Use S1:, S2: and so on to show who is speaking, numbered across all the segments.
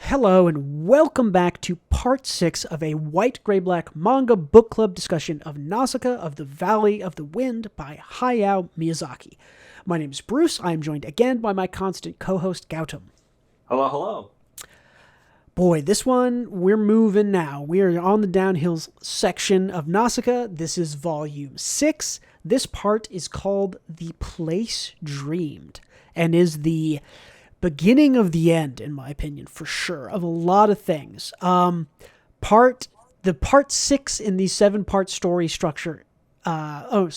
S1: Hello and welcome back to part 6 of a white, gray, black manga book club discussion of Nausicaä of the Valley of the Wind by Hayao Miyazaki. My name is Bruce. I am joined again by my constant co-host Gautam.
S2: Hello, hello.
S1: Boy, this one, we're moving now. We are on the downhill section of Nausicaä. This is volume 6. This part is called The Place Dreamed and is the beginning of the end, in my opinion, for sure, of a lot of things. Part 6 in the 7-part story structure. Part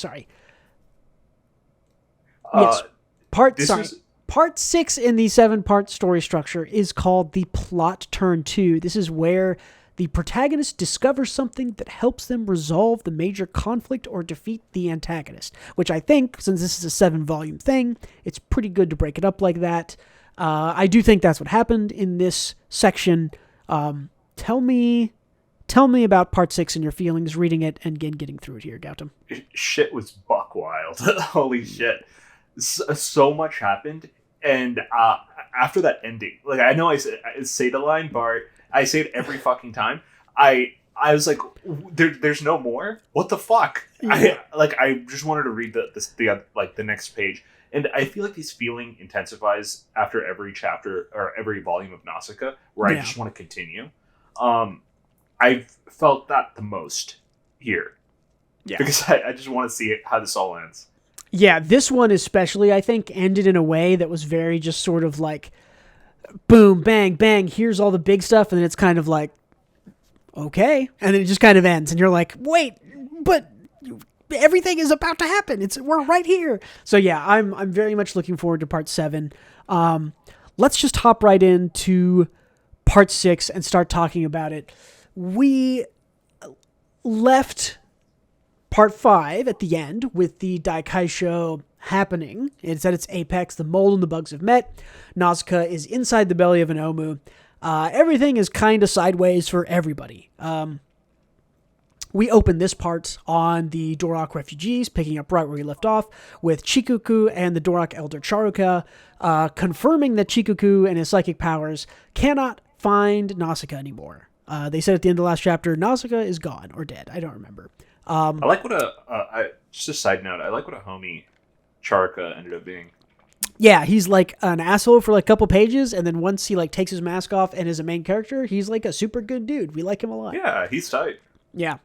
S1: 6 in the 7-part story structure is called the Plot Turn 2. This is where the protagonist discovers something that helps them resolve the major conflict or defeat the antagonist, which I think, since this is a 7-volume thing, it's pretty good to break it up like that. I do think that's what happened in this section. Tell me about part 6 and your feelings reading it and getting through it here, Gautam.
S2: Shit was buck wild. Holy shit. So much happened. And after that ending, like, I know I say the line, Bart, I say it every fucking time. I was like, there's no more? What the fuck? Yeah. I just wanted to read the next page. And I feel like this feeling intensifies after every chapter or every volume of Nausicaä, where I just want to continue. I've felt that the most here. Yeah. Because I just want to see how this all ends.
S1: Yeah, this one especially, I think, ended in a way that was very just sort of like, boom, bang, bang, here's all the big stuff, and then it's kind of like, okay. And then it just kind of ends, and you're like, wait, but everything is about to happen. We're right here. So yeah, I'm very much looking forward to part 7. Let's just hop right into part 6 and start talking about it. We left part 5 at the end with the Daikaisho happening. It's at its apex. The mole and the bugs have met. Nausicaä is inside the belly of an Omu. Everything is kind of sideways for everybody. We open this part on the Dorak refugees, picking up right where we left off, with Chikuku and the Dorak elder Charuka confirming that Chikuku and his psychic powers cannot find Nausicaä anymore. They said at the end of the last chapter, Nausicaä is gone or dead. I don't remember.
S2: I like what just a side note, I like what a homie Charuka ended up being.
S1: Yeah, he's like an asshole for like a couple pages, and then once he like takes his mask off and is a main character, he's like a super good dude. We like him a lot.
S2: Yeah, he's tight.
S1: Yeah.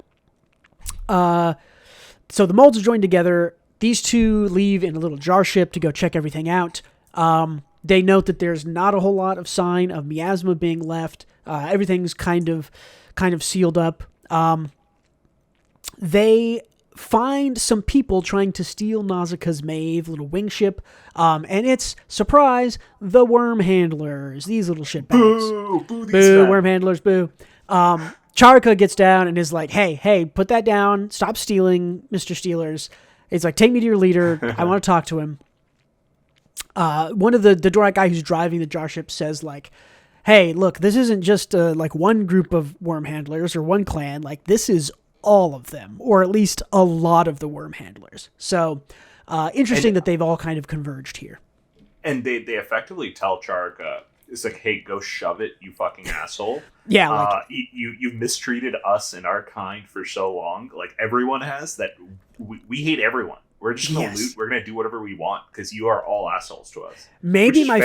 S1: So the molds are joined together. These two leave in a little jar ship to go check everything out. They note that there's not a whole lot of sign of miasma being left. Everything's kind of sealed up. They find some people trying to steal Nausicaa's Maeve, little wing ship. And it's, surprise, the worm handlers. These little shitbags. Boo, worm handlers, boo. Charuka gets down and is like, hey, put that down. Stop stealing, Mr. Steelers. It's like, take me to your leader. I want to talk to him. One of the Dorak guy who's driving the jar ship says, like, hey, look, this isn't just like one group of worm handlers or one clan. Like, this is all of them, or at least a lot of the worm handlers. So interesting that they've all kind of converged here.
S2: And they effectively tell Charuka, it's like, hey, go shove it, you fucking asshole.
S1: Yeah.
S2: You mistreated us and our kind for so long. Like, everyone has that. We hate everyone. We're just going to loot. We're going to do whatever we want because you are all assholes to us.
S1: Maybe my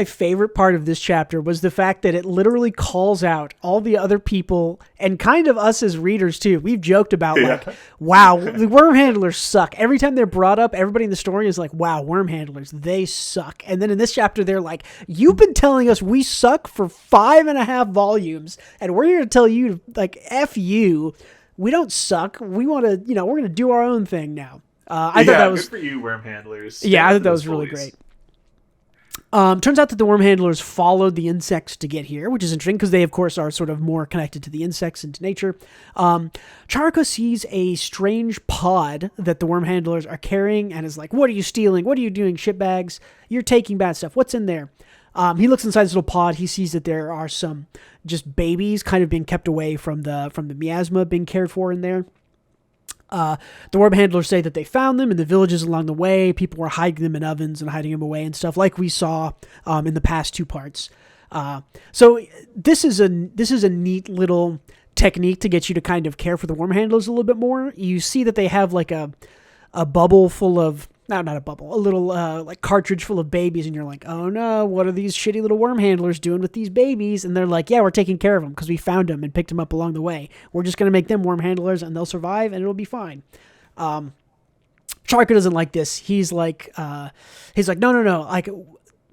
S1: favorite part of this chapter was the fact that it literally calls out all the other people and kind of us as readers too. We've joked about wow, the worm handlers suck. Every time they're brought up, everybody in the story is like, wow, worm handlers, they suck. And then in this chapter, they're like, you've been telling us we suck for 5.5 volumes and we're here to tell you, like, F you. We don't suck. We want to, we're going to do our own thing now. I thought that was
S2: good for you, worm handlers.
S1: Yeah, I thought that was really great. Turns out that the worm handlers followed the insects to get here, which is interesting because they, of course, are sort of more connected to the insects and to nature. Charuka sees a strange pod that the worm handlers are carrying and is like, what are you stealing? What are you doing, shitbags? You're taking bad stuff. What's in there? He looks inside this little pod. He sees that there are some just babies kind of being kept away from the miasma being cared for in there. The worm handlers say that they found them in the villages along the way. People were hiding them in ovens and hiding them away and stuff like we saw in the past two parts. So this is a neat little technique to get you to kind of care for the worm handlers a little bit more. You see that they have like a bubble full of, not a bubble, a little like cartridge full of babies, and you're like, oh no, what are these shitty little worm handlers doing with these babies? And they're like, yeah, we're taking care of them because we found them and picked them up along the way. We're just going to make them worm handlers and they'll survive and it'll be fine. Charka doesn't like this. He's like, no, like,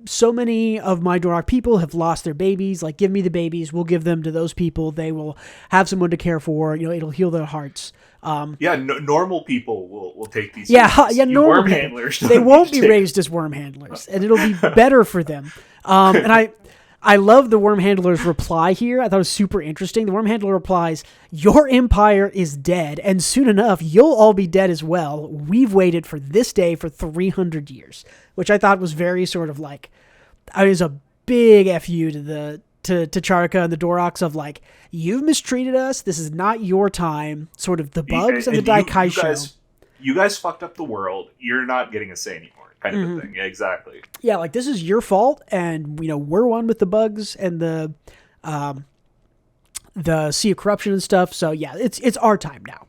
S1: so many of my Dorok people have lost their babies. Like, give me the babies. We'll give them to those people. They will have someone to care for. You know, it'll heal their hearts.
S2: Normal people will take these.
S1: Normal
S2: worm
S1: people.
S2: Handlers.
S1: They won't be raised as worm handlers, and it'll be better for them. And I love the worm handler's reply here. I thought it was super interesting. The worm handler replies, "Your empire is dead, and soon enough, you'll all be dead as well. We've waited for this day for 300 years," which I thought was very sort of like, it was a big FU to Charka and the Doroks of like, you've mistreated us. This is not your time. Sort of the bugs and the Daikaisho.
S2: You guys fucked up the world. You're not getting a say anymore. Kind of a thing. Yeah, exactly.
S1: Yeah, like, this is your fault, and we're one with the bugs and the Sea of Corruption and stuff. So yeah, it's our time now.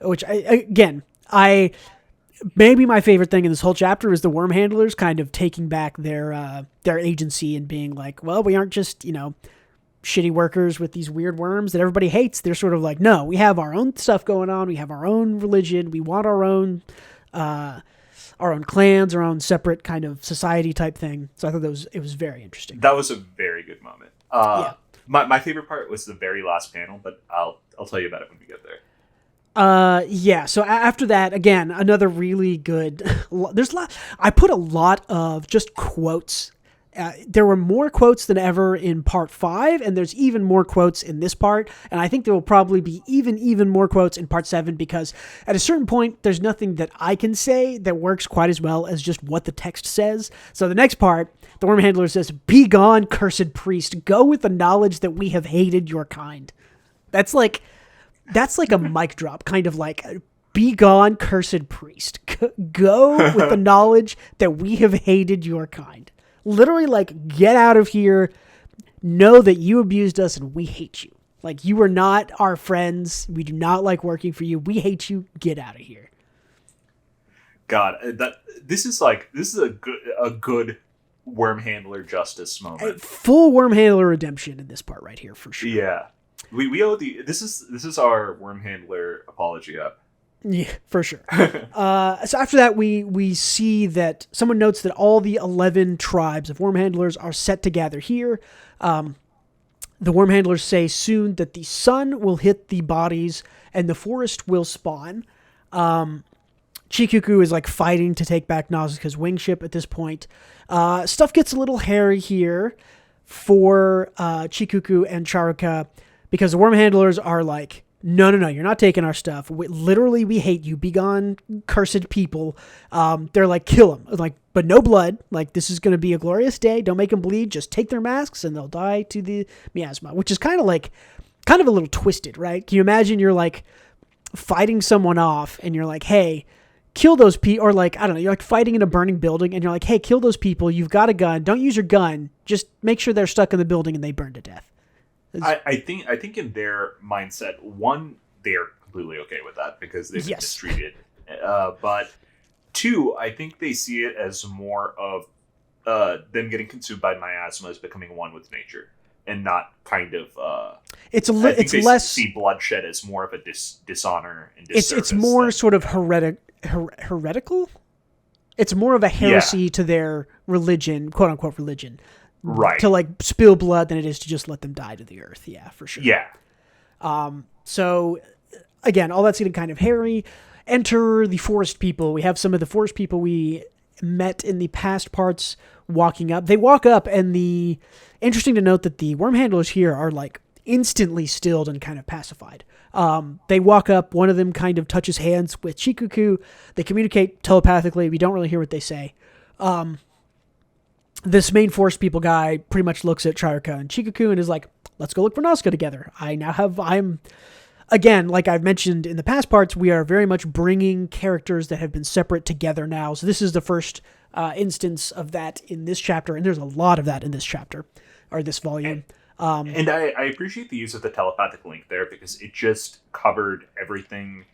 S1: Which maybe my favorite thing in this whole chapter is the worm handlers kind of taking back their agency and being like, well, we aren't just shitty workers with these weird worms that everybody hates. They're sort of like, no, we have our own stuff going on. We have our own religion. We want our own clans, our own separate kind of society type thing. So I thought it was very interesting.
S2: That was a very good moment. My favorite part was the very last panel, but I'll tell you about it when we get there.
S1: So after that, again, another really good, I put a lot of just quotes. There were more quotes than ever in part 5, and there's even more quotes in this part, and I think there will probably be even more quotes in part 7, because at a certain point, there's nothing that I can say that works quite as well as just what the text says. So the next part, the worm handler says, "Be gone, cursed priest, go with the knowledge that we have hated your kind." That's like a mic drop, kind of like, "Be gone, cursed priest, go with the knowledge that we have hated your kind." Literally, like, get out of here. Know that you abused us and we hate you. Like, you are not our friends. We do not like working for you. We hate you. Get out of here.
S2: God, this is a good worm handler justice moment.
S1: Full worm handler redemption in this part right here, for sure.
S2: Yeah, we owe this is our worm handler apology up.
S1: Yeah, for sure. So after that, we see that someone notes that all the 11 tribes of worm handlers are set to gather here. The worm handlers say soon that the sun will hit the bodies and the forest will spawn. Chikuku is like fighting to take back Nausicaa's wing ship at this point. Stuff gets a little hairy here for Chikuku and Charuka, because the worm handlers are like, no, you're not taking our stuff. We hate you. Be gone, cursed people. They're like, kill them. Like, but no blood. Like, this is going to be a glorious day. Don't make them bleed. Just take their masks and they'll die to the miasma, which is kind of a little twisted, right? Can you imagine you're like fighting someone off and you're like, hey, kill those people, or like, I don't know, you're like fighting in a burning building and you're like, hey, kill those people. You've got a gun. Don't use your gun. Just make sure they're stuck in the building and they burn to death.
S2: I think in their mindset, one, they're completely okay with that because they've been mistreated. But two, I think they see it as more of them getting consumed by miasma as becoming one with nature, and not kind of. It's less see bloodshed as more of a dishonor and disservice.
S1: It's more sort of heretical. It's more of a heresy to their religion, quote unquote religion.
S2: Right.
S1: To like spill blood than it is to just let them die to the earth. Yeah, for sure.
S2: Yeah.
S1: So again, all that's getting kind of hairy. Enter the forest people. We have some of the forest people we met in the past parts walking up. They walk up, and interesting to note that the worm handlers here are like instantly stilled and kind of pacified. They walk up. One of them kind of touches hands with Chikuku. They communicate telepathically. We don't really hear what they say. This main forest people guy pretty much looks at Charuka and Chikuku and is like, let's go look for Nausicaa together. Again, like I've mentioned in the past parts, we are very much bringing characters that have been separate together now. So this is the first instance of that in this chapter, and there's a lot of that in this chapter. or this volume.
S2: And I appreciate the use of the telepathic link there because it just covered everything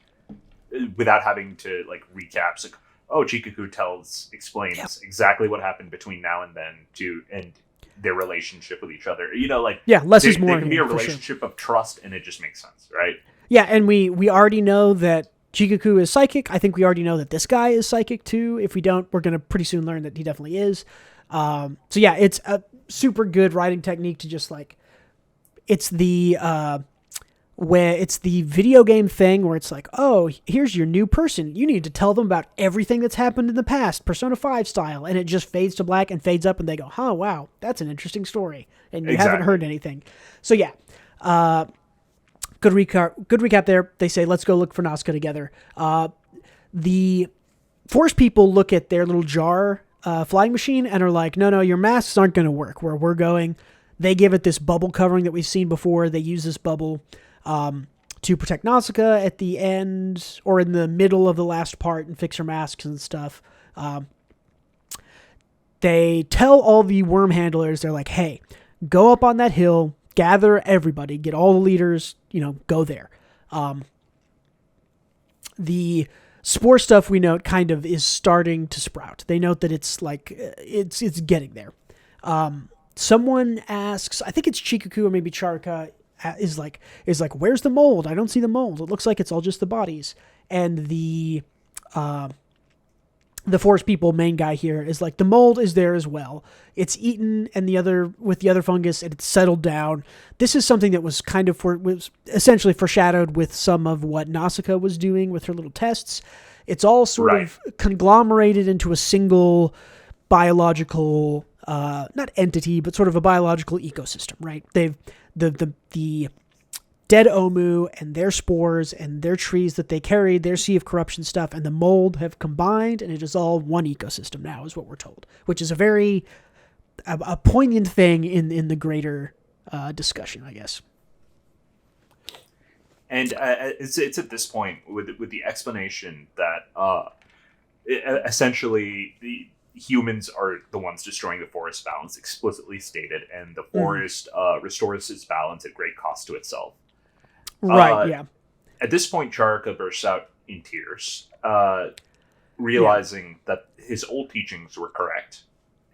S2: without having to like recaps. Like, oh, Chikaku explains exactly what happened between now and then and their relationship with each other. You know, like
S1: less is more.
S2: There can be a relationship of trust, and it just makes sense, right?
S1: Yeah, and we already know that Chikaku is psychic. I think we already know that this guy is psychic too. If we don't, we're gonna pretty soon learn that he definitely is. So yeah, it's a super good writing technique to just like, it's the where it's the video game thing where it's like, oh, here's your new person. You need to tell them about everything that's happened in the past, Persona 5 style, and it just fades to black and fades up, and they go, huh, wow, that's an interesting story, and you haven't heard anything. So yeah, good recap there. They say, let's go look for Nausicaä together. The Forest people look at their little jar flying machine and are like, no, your masks aren't going to work where we're going. They give it this bubble covering that we've seen before. They use this bubble to protect Nausicaä at the end or in the middle of the last part and fix her masks and stuff. They tell all the worm handlers, they're like, hey, go up on that hill, gather everybody, get all the leaders, go there. The spore stuff we note kind of is starting to sprout. They note that it's like, it's getting there. Someone asks, I think it's Chikaku or maybe Charka, is like, where's the mold? I don't see the mold. It looks like it's all just the bodies. And the forest people main guy here is like, the mold is there as well. It's eaten and with the other fungus, and it's settled down. This is something that was was essentially foreshadowed with some of what Nausicaä was doing with her little tests. It's all sort of conglomerated into a single biological, not entity, but sort of a biological ecosystem, right? They've, the dead Omu and their spores and their trees that they carried, their Sea of Corruption stuff, and the mold have combined, and it is all one ecosystem now, is what we're told, which is a very a poignant thing in the greater discussion, I guess.
S2: And it's at this point with the explanation that essentially the humans are the ones destroying the forest balance, explicitly stated, and the forest restores its balance at great cost to itself.
S1: Right, yeah.
S2: At this point, Charka bursts out in tears, realizing that his old teachings were correct,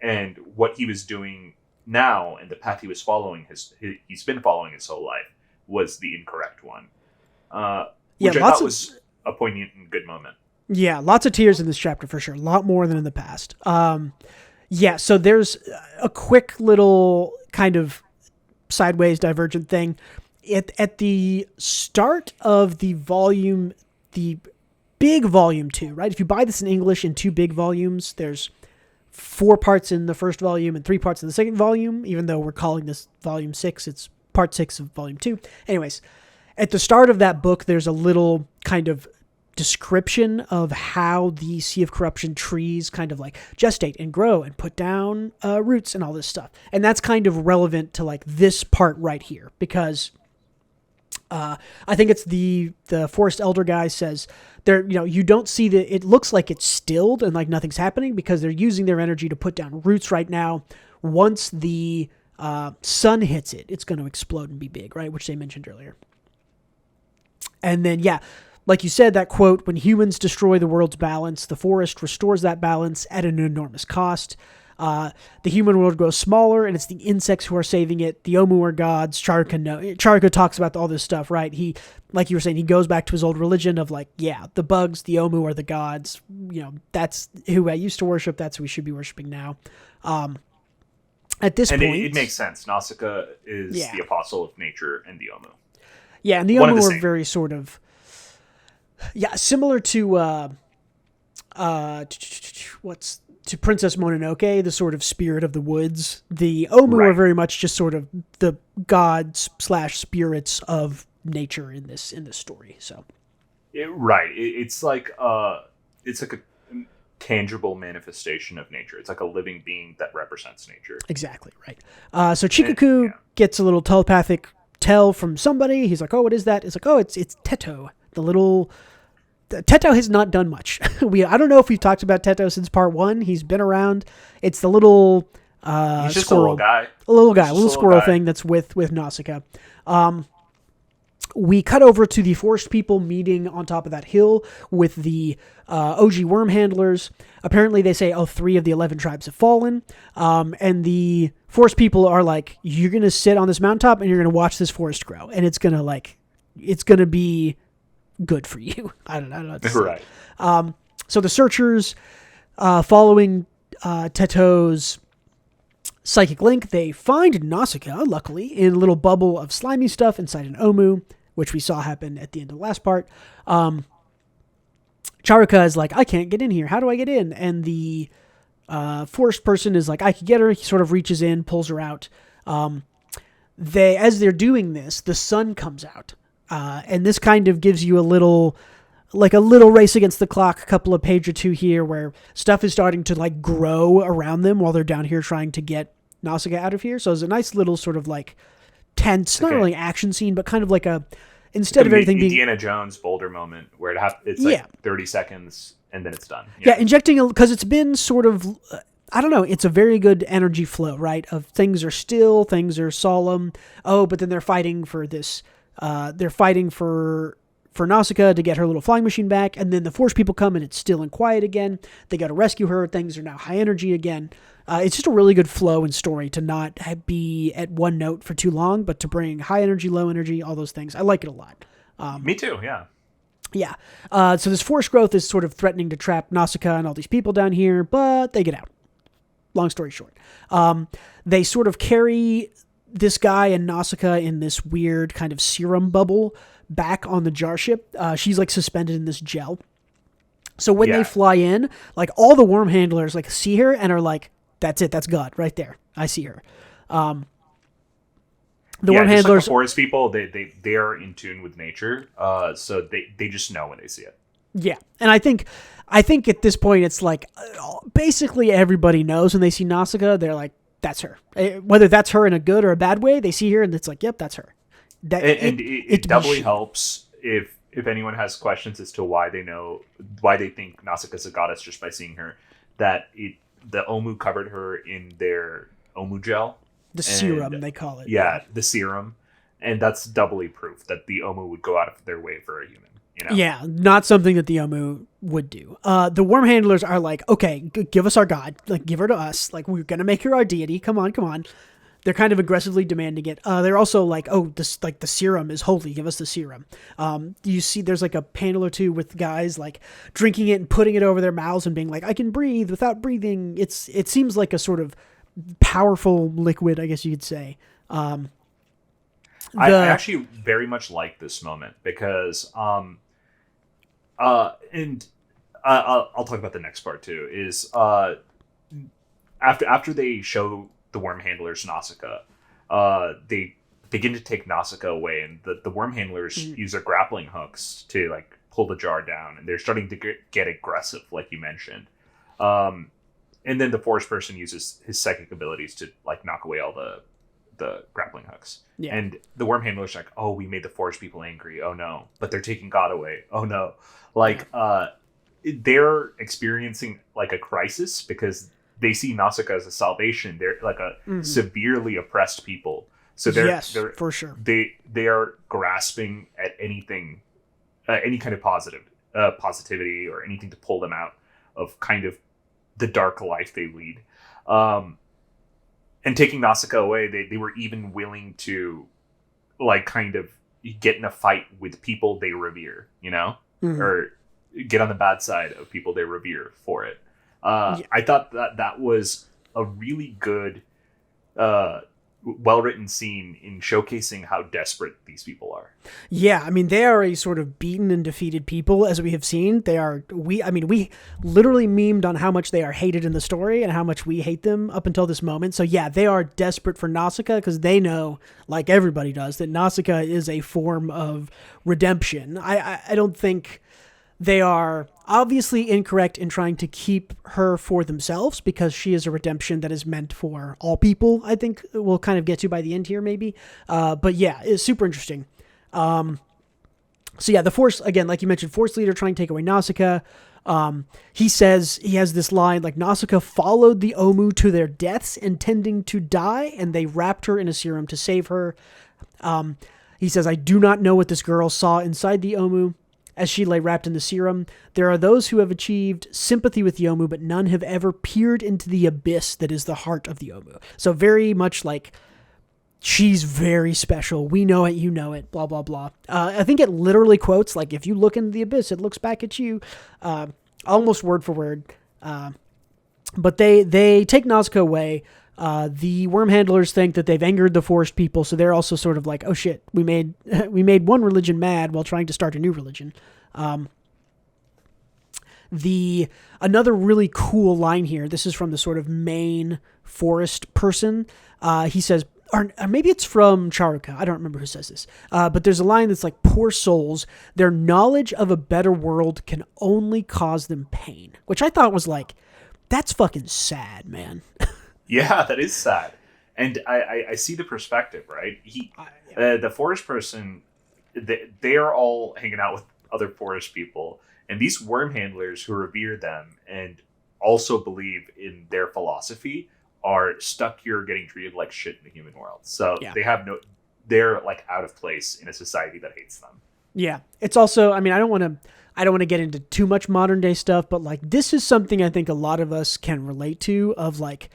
S2: and what he was doing now and the path he was following, he's been following his whole life, was the incorrect one. Which I thought was a poignant and good moment.
S1: Yeah, lots of tears in this chapter for sure. A lot more than in the past. So there's a quick little kind of sideways divergent thing. At the start of the volume, the big volume 2, right? If you buy this in English in 2 big volumes, there's 4 parts in the first volume and 3 parts in the second volume. Even though we're calling this volume 6, it's part 6 of volume 2. Anyways, at the start of that book, there's a little kind of description of how the Sea of Corruption trees kind of like gestate and grow and put down roots and all this stuff. And that's kind of relevant to like this part right here, because I think it's the forest elder guy says there, you don't see it looks like it's stilled and like nothing's happening because they're using their energy to put down roots right now. Once the sun hits it, it's going to explode and be big, right? Which they mentioned earlier. And then, like you said, that quote, when humans destroy the world's balance, the forest restores that balance at an enormous cost. The human world grows smaller, and it's the insects who are saving it. The Omu are gods. Charka talks about all this stuff, right? He, like you were saying, he goes back to his old religion of like, the bugs, the Omu are the gods. That's who I used to worship. That's who we should be worshiping now. At this point...
S2: it makes sense. Nausicaa is the apostle of nature and the Omu.
S1: Yeah, and the Omu are very sort of... Yeah, similar to to Princess Mononoke, the sort of spirit of the woods. The Omu are very much just sort of the gods / spirits of nature in this story. So,
S2: it's like a tangible manifestation of nature. It's like a living being that represents nature.
S1: Exactly right. So Chikaku gets a little telepathic tell from somebody. He's like, "Oh, what is that?" It's like, "Oh, it's Teto, the little." Teto has not done much. I don't know if we've talked about Teto since part 1. He's been around. It's the little
S2: He's just
S1: squirrel.
S2: a
S1: A little little squirrel
S2: guy.
S1: thing that's with Nausicaä. We cut over to the forest people meeting on top of that hill with the OG worm handlers. Apparently, they say, 3 of the 11 tribes have fallen. And the forest people are like, you're going to sit on this mountaintop and you're going to watch this forest grow. And it's going to be good for you. I don't know what to say.
S2: Right.
S1: So the searchers, following Teto's psychic link, they find Nausicaä, luckily, in a little bubble of slimy stuff inside an Omu, which we saw happen at the end of the last part. Charuka is like, I can't get in here. How do I get in? And the forest person is like, I can get her. He sort of reaches in, pulls her out. As they're doing this, the sun comes out. And this kind of gives you a little race against the clock, a couple of page or two here where stuff is starting to like grow around them while they're down here trying to get Nausicaä out of here. So it's a nice little sort of like tense, not really action scene, but kind of like instead of everything being
S2: Indiana Jones Boulder moment where it's like 30 seconds and then it's done.
S1: Yeah, injecting because it's been sort of, I don't know, it's a very good energy flow, right? Of things are still, things are solemn. Oh, but then they're fighting for this. They're fighting for Nausicaä to get her little flying machine back, and then the force people come and it's still and quiet again. They got to rescue her. Things are now high energy again. It's just a really good flow and story to not be at one note for too long, but to bring high energy, low energy, all those things. I like it a lot.
S2: Me too, yeah.
S1: Yeah. So this force growth is sort of threatening to trap Nausicaä and all these people down here, but they get out. Long story short. They sort of carry this guy and Nausicaä in this weird kind of serum bubble back on the jar ship. She's like suspended in this gel. So when they fly in, like all the worm handlers like see her and are like, that's it, that's God right there. I see her. The worm handlers,
S2: like the forest people, they are in tune with nature. So they just know when they see it.
S1: Yeah. And I think at this point it's like basically everybody knows when they see Nausicaä, they're like, that's her. Whether that's her in a good or a bad way, they see her and it's like, yep, that's her.
S2: It doubly helps if anyone has questions as to why they think Nausicaä is a goddess just by seeing her, that the Omu covered her in their Omu gel.
S1: The serum, they call it.
S2: Yeah, the serum. And that's doubly proof that the Omu would go out of their way for a human. You know?
S1: Yeah, not something that the Omu would do. The worm handlers are like, okay, give us our god. Like, give her to us. Like, we're going to make her our deity. Come on. They're kind of aggressively demanding it. They're also like, this like the serum is holy. Give us the serum. You see, there's like a panel or two with guys like drinking it and putting it over their mouths and being like, I can breathe without breathing. It seems like a sort of powerful liquid, I guess you could say.
S2: I actually very much like this moment because, and I'll talk about the next part too. Is after they show the worm handlers Nausicaä, they begin to take Nausicaä away, and the worm handlers use their grappling hooks to like pull the jar down, and they're starting to get aggressive, like you mentioned. And then the forest person uses his psychic abilities to like knock away all the grappling hooks. Yeah. And the worm handler's like, oh, we made the forest people angry. Oh no. But they're taking God away. Oh no. Like, they're experiencing like a crisis because they see Nausicaä as a salvation. They're like a severely oppressed people. So they're
S1: for sure.
S2: They are grasping at anything, any kind of positivity or anything to pull them out of kind of the dark life they lead. And taking Nausicaä away, they were even willing to like kind of get in a fight with people they revere, you know, or get on the bad side of people they revere for it. I thought that was a really good, well-written scene in showcasing how desperate these people are.
S1: Yeah, I mean, they are a sort of beaten and defeated people, as we have seen. We literally memed on how much they are hated in the story and how much we hate them up until this moment. So yeah, they are desperate for Nausicaä because they know, like everybody does, that Nausicaä is a form of redemption. I don't think they are obviously incorrect in trying to keep her for themselves because she is a redemption that is meant for all people. I think we'll kind of get to by the end here, maybe. But yeah, it's super interesting. So yeah, the Force, again, like you mentioned, Force leader trying to take away Nausicaä. He says, he has this line like, Nausicaa followed the Omu to their deaths, intending to die, and they wrapped her in a serum to save her. He says, I do not know what this girl saw inside the Omu as she lay wrapped in the serum. There are those who have achieved sympathy with the Omu, but none have ever peered into the abyss that is the heart of the Omu. So very much like, she's very special. We know it, you know it, blah, blah, blah. I think it literally quotes, like, if you look into the abyss, it looks back at you, almost word for word. But they take Nausicaa away. The worm handlers think that they've angered the forest people, so they're also sort of like, oh shit, we made one religion mad while trying to start a new religion. Another really cool line here, this is from the sort of main forest person. He says, or maybe it's from Charuka, I don't remember who says this, but there's a line that's like, poor souls, their knowledge of a better world can only cause them pain, which I thought was like, that's fucking sad, man.
S2: Yeah, that is sad. And I see the perspective, right? The forest person, they are all hanging out with other forest people, and these worm handlers who revere them and also believe in their philosophy are stuck here getting treated like shit in the human world. So they're like out of place in a society that hates them. Yeah.
S1: It's also, I mean, I don't want to get into too much modern day stuff, but like, this is something I think a lot of us can relate to, of like,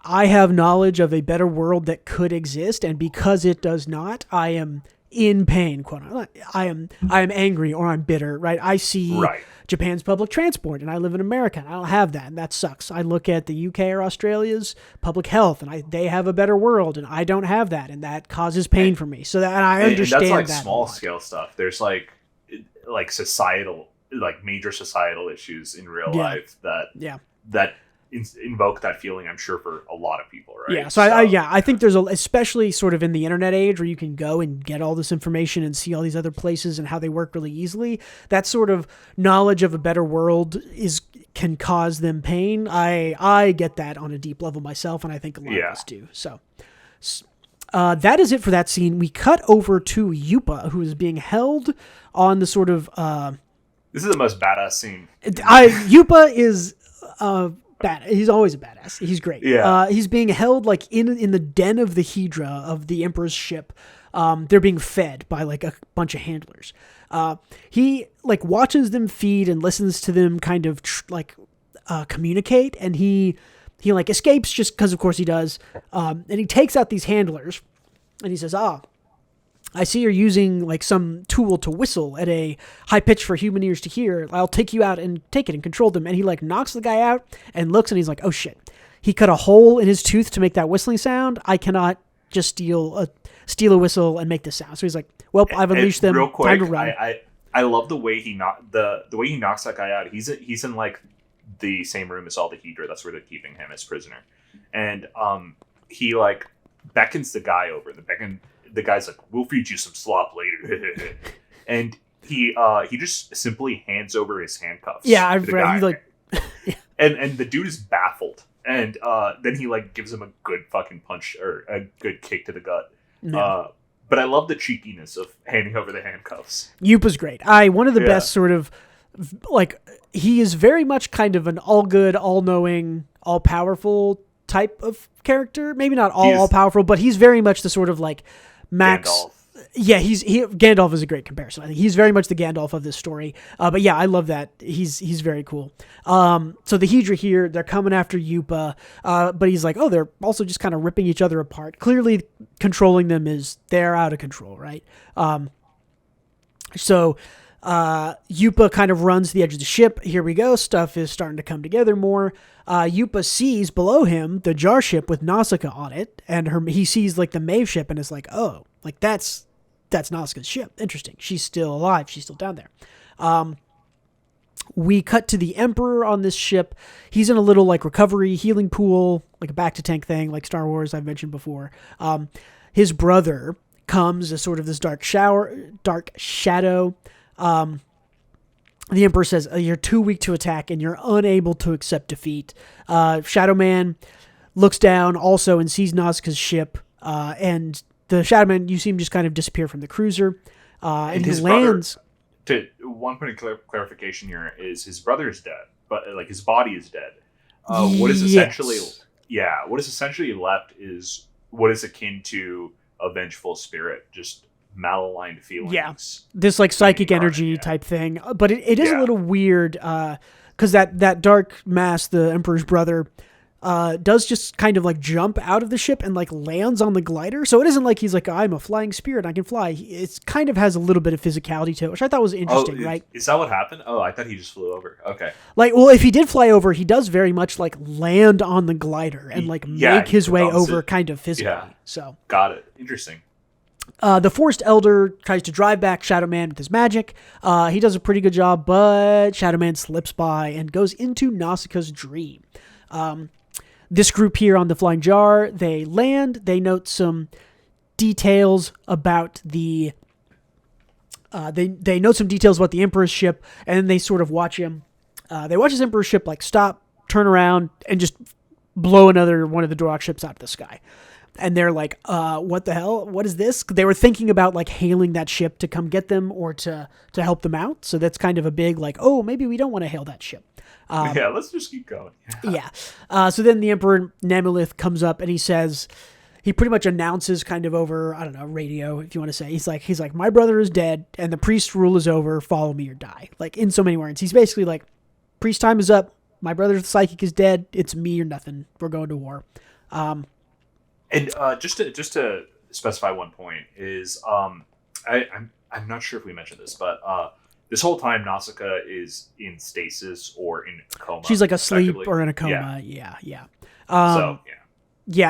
S1: I have knowledge of a better world that could exist, and because it does not, I am in pain, quote unquote. I am angry, or I'm bitter, right? I see Japan's public transport, and I live in America, and I don't have that, and that sucks. I look at the UK or Australia's public health, and they have a better world, and I don't have that, and that causes pain for me. So that, and I understand
S2: and that's like
S1: that
S2: small scale stuff. There's like societal, like major societal issues in real life that invoke that feeling, I'm sure, for a lot of people, right?
S1: Yeah, so I think there's especially sort of in the internet age where you can go and get all this information and see all these other places and how they work really easily. That sort of knowledge of a better world can cause them pain. I get that on a deep level myself, and I think a lot of us do. So that is it for that scene. We cut over to Yupa, who is being held on the sort of...
S2: this is the most badass scene.
S1: Yupa is... He's always a badass. He's great.
S2: Yeah.
S1: He's being held like in the den of the Hydra of the Emperor's ship. They're being fed by like a bunch of handlers. He like watches them feed and listens to them kind of communicate, and he like escapes just because of course he does. And he takes out these handlers, and he says, I see you're using like some tool to whistle at a high pitch for human ears to hear. I'll take you out and take it and control them. And he like knocks the guy out and looks, and he's like, oh shit. He cut a hole in his tooth to make that whistling sound. I cannot just steal a whistle and make this sound. So he's like, well, I've unleashed them.
S2: Real quick,
S1: time to run.
S2: I love the way he knocks that guy out. He's in like the same room as all the Hydra. That's where they're keeping him as prisoner. And he like beckons the guy over. The guy's like, we'll feed you some slop later. And he just simply hands over his handcuffs.
S1: Yeah, I've read. Like,
S2: and the dude is baffled. And then he like gives him a good fucking punch or a good kick to the gut. Yeah. But I love the cheekiness of handing over the handcuffs.
S1: Yupa's great. One of the best sort of like, he is very much kind of an all good, all knowing, all powerful type of character. Maybe not all powerful, but he's very much the sort of like Max.
S2: Gandalf.
S1: Yeah, Gandalf is a great comparison. I think he's very much the Gandalf of this story. But yeah, I love that. He's very cool. So the Hydra here, they're coming after Yupa, but he's like, oh, they're also just kind of ripping each other apart. Clearly controlling them they're out of control, right? So Yupa kind of runs to the edge of the ship. Here we go. Stuff is starting to come together more. Yupa sees below him the jar ship with Nausicaa on it, and he sees like the Maeve ship and is like, oh, like that's Nausicaa's ship. Interesting. She's still alive. She's still down there. We cut to the Emperor on this ship. He's in a little like recovery healing pool, like a back to tank thing, like Star Wars I've mentioned before. His brother comes as sort of this dark shadow. The Emperor says, you're too weak to attack and you're unable to accept defeat. Shadow Man looks down also and sees Nausicaa's ship, and the Shadow Man, you see him just kind of disappear from the cruiser, and he lands.
S2: to one point of clarification here is his brother is dead, but like his body is dead. What is essentially, what is essentially left is what is akin to a vengeful spirit, just malaligned feelings.
S1: Yeah, this like psychic energy type thing. But it is a little weird because that dark mass, the Emperor's brother, does just kind of like jump out of the ship and like lands on the glider. So it isn't like he's like, I'm a flying spirit, I can fly. It kind of has a little bit of physicality to it, which I thought was interesting, right?
S2: Is that what happened? Oh, I thought he just flew over. Okay.
S1: Like, well, if he did fly over, he does very much like land on the glider and like make his way over kind of physically. Yeah. So
S2: got it. Interesting.
S1: The Forest Elder tries to drive back Shadow Man with his magic. He does a pretty good job, but Shadow Man slips by and goes into Nausicaa's dream. This group here on the Flying Jar, they land. They note some details about the. They note some details about the Emperor's ship, and then they sort of watch him. They watch his Emperor's ship like stop, turn around, and just blow another one of the Duroc ships out of the sky. And they're like, what the hell? What is this? They were thinking about like hailing that ship to come get them or to help them out. So that's kind of a big like, oh, maybe we don't want to hail that ship.
S2: Let's just keep going.
S1: So then the Emperor Namulith comes up and he pretty much announces kind of over, I don't know, radio, if you want to say. He's like, my brother is dead and the priest rule is over. Follow me or die. Like in so many words, he's basically like, priest time is up. My brother's psychic is dead. It's me or nothing. We're going to war.
S2: And just to specify one point is, I'm not sure if we mentioned this, but this whole time Nausicaa is in stasis or in a coma.
S1: She's like asleep or in a coma. Yeah.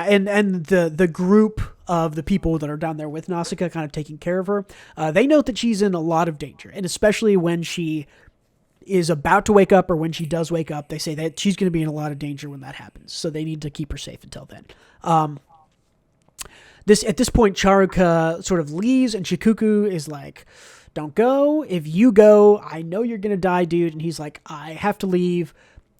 S1: And the group of the people that are down there with Nausicaa kind of taking care of her, they note that she's in a lot of danger, and especially when she is about to wake up or when she does wake up, they say that she's going to be in a lot of danger when that happens. So they need to keep her safe until then. At this point, Charuka sort of leaves, and Shikuku is like, don't go. If you go, I know you're going to die, dude. And he's like, I have to leave.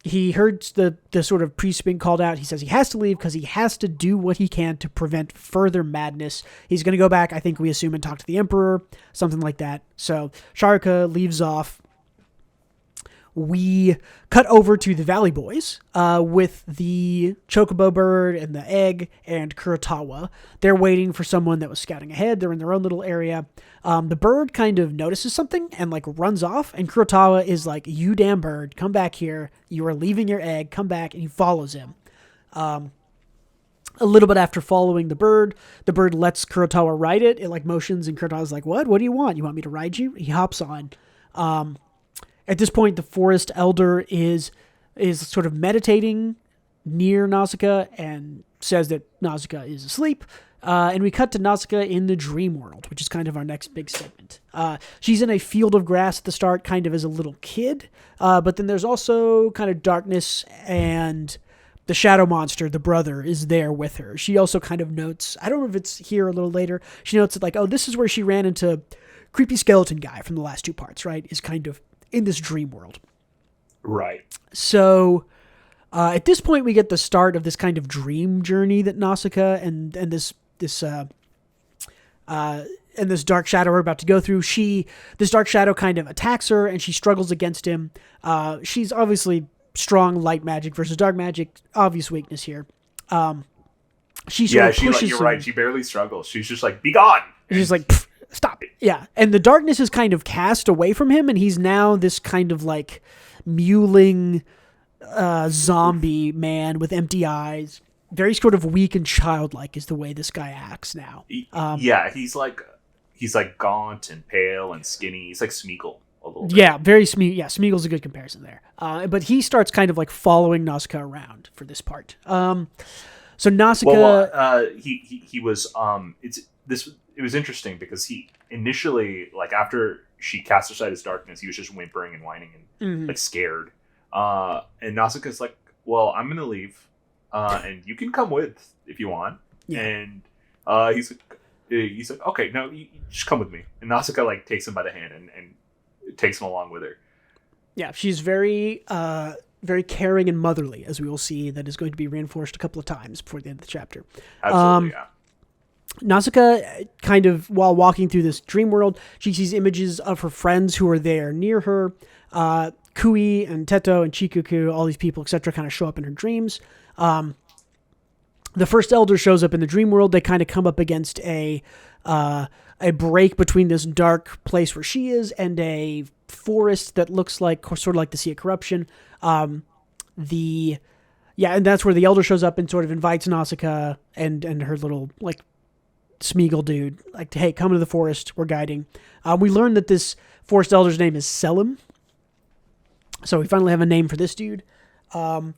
S1: He heard the sort of priest being called out. He says he has to leave because he has to do what he can to prevent further madness. He's going to go back, I think we assume, and talk to the Emperor, something like that. So Charuka leaves off. We cut over to the Valley Boys with the Chocobo bird and the egg and Kurotawa. They're waiting for someone that was scouting ahead. They're in their own little area. The bird kind of notices something and like runs off. And Kurotawa is like, you damn bird, come back here. You are leaving your egg. Come back. And he follows him. A little bit after following the bird lets Kurotawa ride it. It like motions and Kurotawa's like, what? What do you want? You want me to ride you? He hops on. At this point, the Forest Elder is sort of meditating near Nausicaa and says that Nausicaa is asleep. And we cut to Nausicaa in the dream world, which is kind of our next big segment. She's in a field of grass at the start, kind of as a little kid. But then there's also kind of darkness, and the shadow monster, the brother, is there with her. She also kind of notes, I don't know if it's here a little later, she notes that like, oh, this is where she ran into creepy skeleton guy from the last two parts, right? Is kind of in this dream world.
S2: Right. So
S1: at this point we get the start of this kind of dream journey that Nausicaa and this dark shadow are about to go through. This dark shadow kind of attacks her and she struggles against him. She's obviously strong light magic versus dark magic, obvious weakness here. You're right. She barely struggles. She's just like, be gone. She's like, stop. Yeah. And the darkness is kind of cast away from him, and he's now this kind of like mewling zombie man with empty eyes. Very sort of weak and childlike is the way this guy acts now.
S2: He's like gaunt and pale and skinny. He's like Smeagol a little bit.
S1: Yeah, very Smeagol. Yeah, Smeagol's a good comparison there. But he starts kind of like following Nausicaa around for this part. So Nausicaa...
S2: he was... It was interesting because he initially, like after she cast aside his darkness, he was just whimpering and whining and like scared. And Nausicaa's like, well, I'm going to leave. And you can come with if you want. Yeah. And he's like, okay, no, you just come with me. And Nausicaa like takes him by the hand and takes him along with her.
S1: Yeah, she's very, very caring and motherly, as we will see. That is going to be reinforced a couple of times before the end of the chapter.
S2: Absolutely, yeah.
S1: Nausicaa, kind of while walking through this dream world, she sees images of her friends who are there near her. Kui and Teto and Chikuku, all these people, etc., kind of show up in her dreams. The first elder shows up in the dream world. They kind of come up against a break between this dark place where she is and a forest that looks like sort of like the Sea of Corruption. And that's where the elder shows up and sort of invites Nausicaa and her little like Smeagol dude, like, hey, come to the forest. We're guiding. We learn that this forest elder's name is Selim. So we finally have a name for this dude. The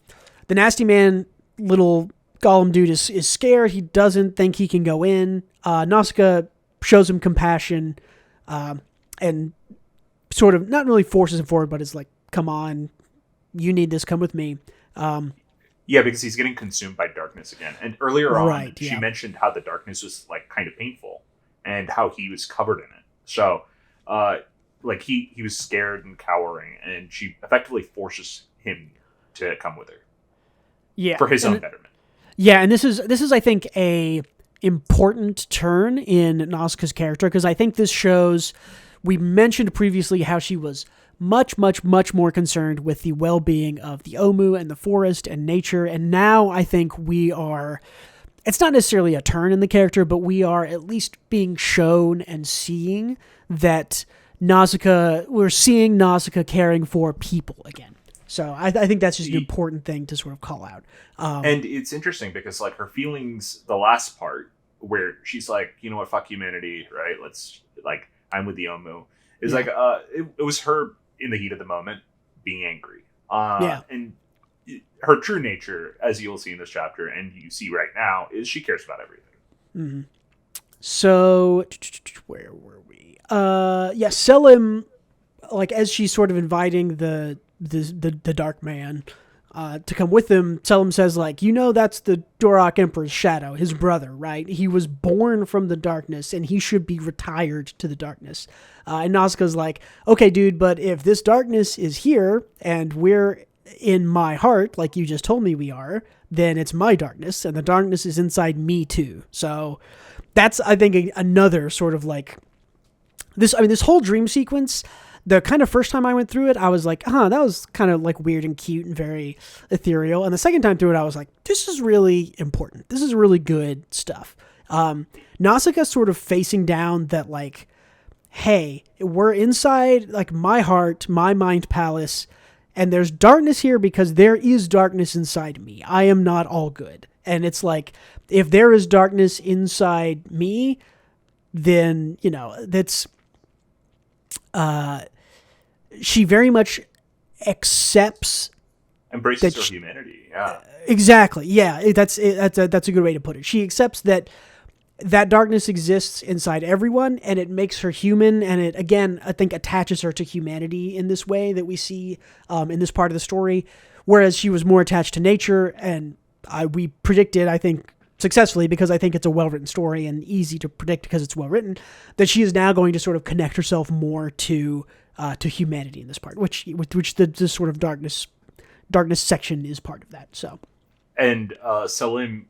S1: nasty man, little Gollum dude, is scared. He doesn't think he can go in. Nausicaa shows him compassion and sort of not really forces him forward, but is like, come on, you need this. Come with me.
S2: Yeah, because he's getting consumed by darkness again. And earlier on, she
S1: yeah.
S2: mentioned how the darkness was like kind of painful and how he was covered in it. So, like he was scared and cowering, and she effectively forces him to come with her.
S1: Yeah,
S2: for his own betterment.
S1: Yeah, and this is I think a important turn in Nausicaa's character, because I think this shows. We mentioned previously how she was much, much, much more concerned with the well-being of the Omu and the forest and nature. And now I think we are, it's not necessarily a turn in the character, but we are at least being shown and seeing that we're seeing Nausicaa caring for people again. So I think that's just an important thing to sort of call out.
S2: And it's interesting because like her feelings, the last part where she's like, you know what, fuck humanity, right? Let's like, I'm with the Omu. It's like, it was her in the heat of the moment being angry. And her true nature, as you'll see in this chapter, and you see right now, is she cares about everything.
S1: Mm-hmm. So, where were we? Selim, like, as she's sort of inviting the dark man to come with him, Selim says, like, that's the Durak Emperor's shadow, his brother, right? He was born from the darkness, and he should be retired to the darkness. And Nausicaa's like, okay, dude, but if this darkness is here, and we're in my heart, like you just told me we are, then it's my darkness, and the darkness is inside me too. So that's, I think, another sort of like this. I mean, this whole dream sequence, the kind of first time I went through it, I was like, that was kind of like weird and cute and very ethereal. And the second time through it, I was like, this is really important. This is really good stuff. Nausicaa sort of facing down that, like, hey, we're inside like my heart, my mind palace, and there's darkness here because there is darkness inside me. I am not all good. And it's like, if there is darkness inside me, then, that's, she very much
S2: embraces her humanity. Yeah,
S1: exactly. Yeah, that's a good way to put it. She accepts that darkness exists inside everyone, and it makes her human, and it, again, I think attaches her to humanity in this way that we see in this part of the story, whereas she was more attached to nature, and we predicted, I think, successfully, because I think it's a well-written story and easy to predict because it's well-written, that she is now going to sort of connect herself more to humanity in this part, which the sort of darkness section is part of that. So,
S2: and Selim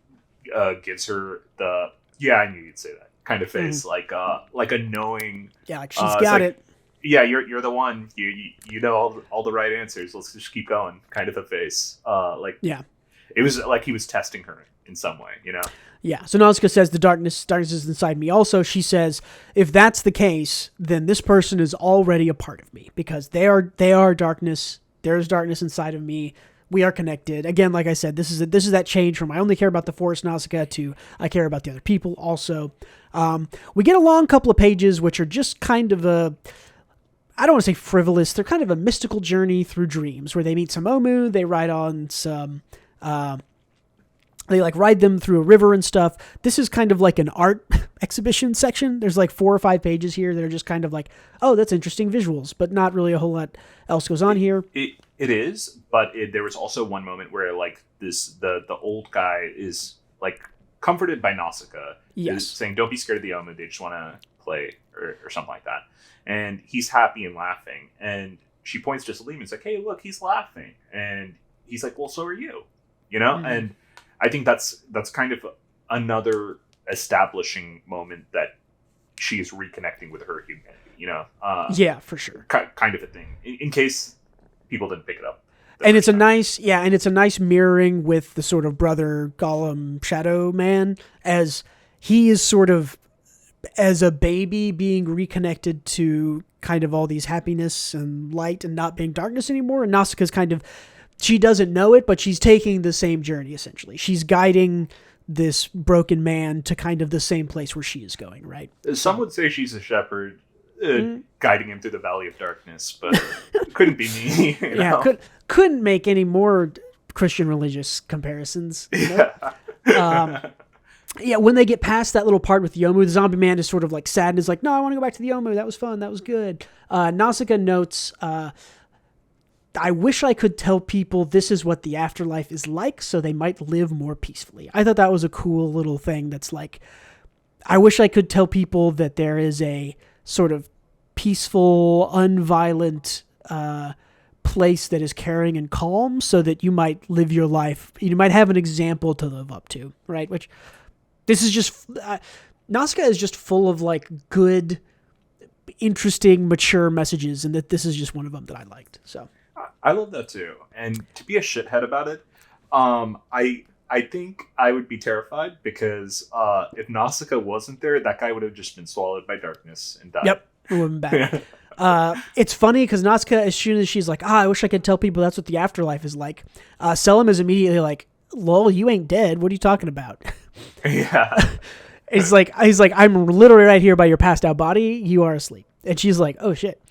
S2: gives her the I knew you'd say that kind of face, like a knowing,
S1: like she's got it.
S2: Yeah, you're the one. You know all the right answers. Let's just keep going. Kind of a face. It was like he was testing her in some way,
S1: Yeah. So Nausicaa says the darkness is inside me. Also, she says, if that's the case, then this person is already a part of me, because they are darkness. There's darkness inside of me. We are connected. Again, like I said, this is that change from I only care about the forest Nausicaa to I care about the other people also. We get a long couple of pages, which are just kind of I don't want to say frivolous. They're kind of a mystical journey through dreams, where they meet some Omu. They ride on some. They like ride them through a river and stuff. This is kind of like an art exhibition section. There's like 4 or 5 pages here that are just kind of like, oh, that's interesting visuals, but not really a whole lot else goes on here.
S2: It is, but there was also one moment where like the old guy is like comforted by Nausicaa, is saying, "Don't be scared of the Omen. They just want to play," or something like that. And he's happy and laughing. And she points to Selim and is like, "Hey, look, he's laughing." And he's like, "Well, so are you," And I think that's kind of another establishing moment that she's reconnecting with her humanity.
S1: Yeah, for sure.
S2: Kind of a thing. In case people didn't pick it up.
S1: And it's a nice mirroring with the sort of brother Gollum Shadow Man, as he is sort of as a baby being reconnected to kind of all these happiness and light and not being darkness anymore. And Nausicaa's kind of, she doesn't know it, but she's taking the same journey essentially. She's guiding this broken man to kind of the same place where she is going, right?
S2: Some would say she's a shepherd guiding him through the valley of darkness, but it couldn't be me.
S1: Couldn't make any more Christian religious comparisons. When they get past that little part with Yomu, the zombie man is sort of like sad and is like, no, I want to go back to the Yomu. That was fun. That was good. Nausicaa notes, I wish I could tell people this is what the afterlife is like so they might live more peacefully. I thought that was a cool little thing that's like, I wish I could tell people that there is a sort of peaceful, unviolent place that is caring and calm so that you might live your life. You might have an example to live up to, right? Which this is just, Nausicaa is just full of like good, interesting, mature messages, and that this is just one of them that I liked. So
S2: I love that too. And to be a shithead about it, I think I would be terrified because if Nausicaa wasn't there, that guy would have just been swallowed by darkness and died.
S1: Yep, it would have been bad. It's funny because Nausicaa, as soon as she's like, I wish I could tell people that's what the afterlife is like, Selim is immediately like, lol, you ain't dead. What are you talking about?
S2: Yeah.
S1: He's like, I'm literally right here by your passed out body. You are asleep. And she's like, oh shit.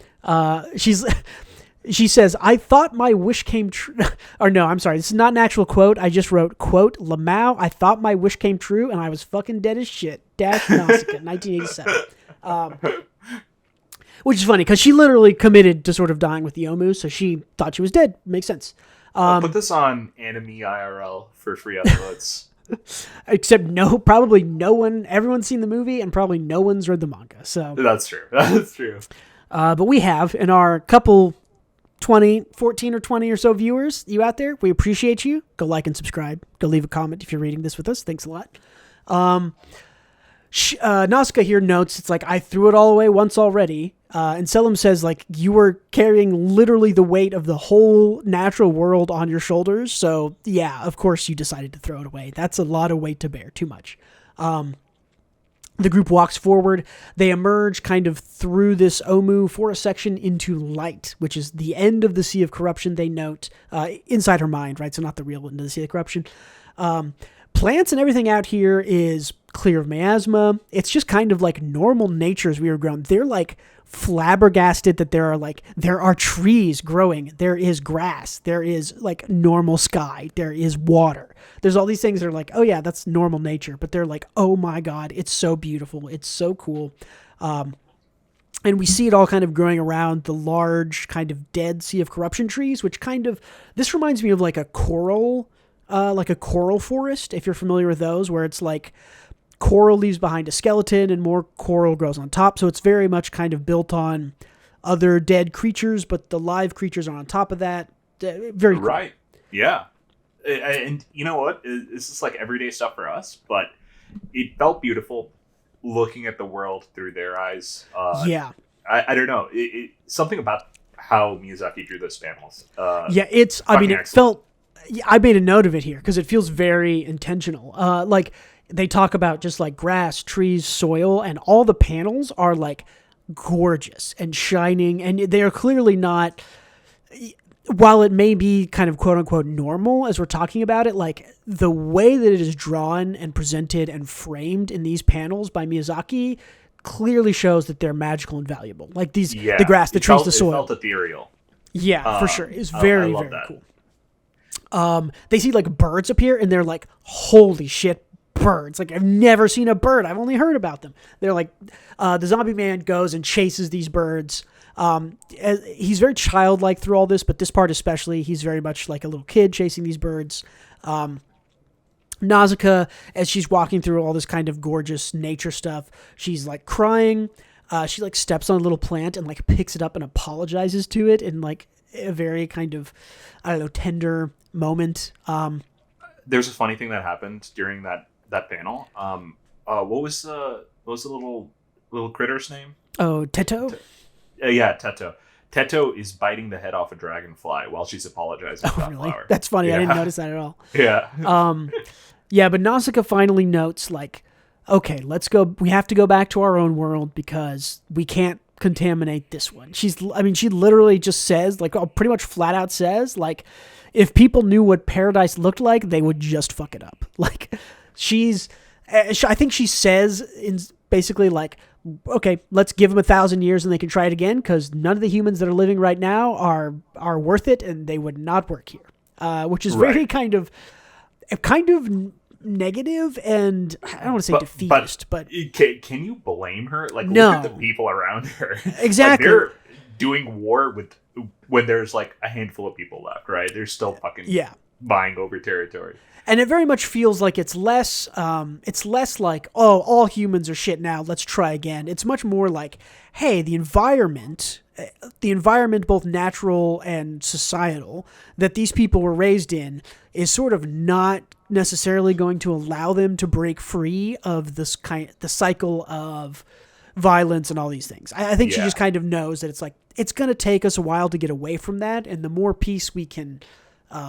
S1: She says, I thought my wish came true. Or no, I'm sorry. This is not an actual quote. I just wrote, quote, Lamau, I thought my wish came true and I was fucking dead as shit. Dash Nausicaa, 1987. Which is funny because she literally committed to sort of dying with the Yomu, so she thought she was dead. Makes sense.
S2: I'll put this on Anime IRL for free uploads.
S1: Except probably no one, everyone's seen the movie and probably no one's read the manga. So
S2: That's true. That's true.
S1: But we have, in our couple 14 or 20 or so viewers, you out there, we appreciate you. Go like and subscribe. Go leave a comment if you're reading this with us. Thanks a lot. Nausicaa here notes, it's like, I threw it all away once already. And Selim says, like, you were carrying literally the weight of the whole natural world on your shoulders. So, yeah, of course you decided to throw it away. That's a lot of weight to bear. Too much. The group walks forward. They emerge kind of through this Omu for a section into light, which is the end of the Sea of Corruption, they note, inside her mind, right? So not the real end of the Sea of Corruption. Plants and everything out here is clear of miasma. It's just kind of like normal nature as we were grown. They're like flabbergasted that there are trees growing. There is grass. There is like normal sky. There is water. There's all these things that are like, oh yeah, that's normal nature. But they're like, oh my God, it's so beautiful. It's so cool. And we see it all kind of growing around the large kind of dead Sea of Corruption trees, which kind of, this reminds me of like a coral forest, if you're familiar with those, where it's like coral leaves behind a skeleton and more coral grows on top. So it's very much kind of built on other dead creatures, but the live creatures are on top of that. Very cool.
S2: Right. Yeah. And you know what? This is like everyday stuff for us, but it felt beautiful looking at the world through their eyes.
S1: Yeah.
S2: I don't know. Something about how Miyazaki drew those panels.
S1: It felt, I made a note of it here because it feels very intentional. Like they talk about just like grass, trees, soil, and all the panels are like gorgeous and shining, and they are clearly not, while it may be kind of quote unquote normal as we're talking about it, like the way that it is drawn and presented and framed in these panels by Miyazaki clearly shows that they're magical and valuable. Like these, the grass, the trees, the soil.
S2: It felt ethereal.
S1: Yeah, for sure. It's very, very cool. They see like birds appear and they're like, holy shit, birds. Like I've never seen a bird. I've only heard about them. They're like, the zombie man goes and chases these birds. He's very childlike through all this, but this part especially, he's very much like a little kid chasing these birds. Nausicaa, as she's walking through all this kind of gorgeous nature stuff, she's like crying. She like steps on a little plant and like picks it up and apologizes to it in like a very kind of, I don't know, tender moment.
S2: There's a funny thing that happened during that panel. what was the little critter's name?
S1: Oh, Teto?
S2: Yeah, Teto. Teto is biting the head off a dragonfly while she's apologizing for that
S1: Really?
S2: flower.
S1: That's funny.
S2: Yeah.
S1: I didn't notice that at all.
S2: Yeah.
S1: Yeah, but Nausicaa finally notes, like, okay, let's go. We have to go back to our own world because we can't contaminate this one. She literally just says, like, pretty much flat out says, like, if people knew what paradise looked like, they would just fuck it up. Like, I think she says in basically like, okay, let's give them 1,000 years and they can try it again because none of the humans that are living right now are worth it and they would not work here. Which is very kind of negative and I don't want to say defeatist, but
S2: can you blame her? Like,
S1: no.
S2: Look at the people around her.
S1: Exactly.
S2: Like, they're doing war when there's like a handful of people left, right? They're still fucking vying over territory.
S1: And it very much feels like it's less like, oh, all humans are shit now, let's try again. It's much more like, hey, the environment, both natural and societal, that these people were raised in is sort of not necessarily going to allow them to break free of the cycle of violence and all these things. I think she just kind of knows that it's like, it's going to take us a while to get away from that. And the more peace we can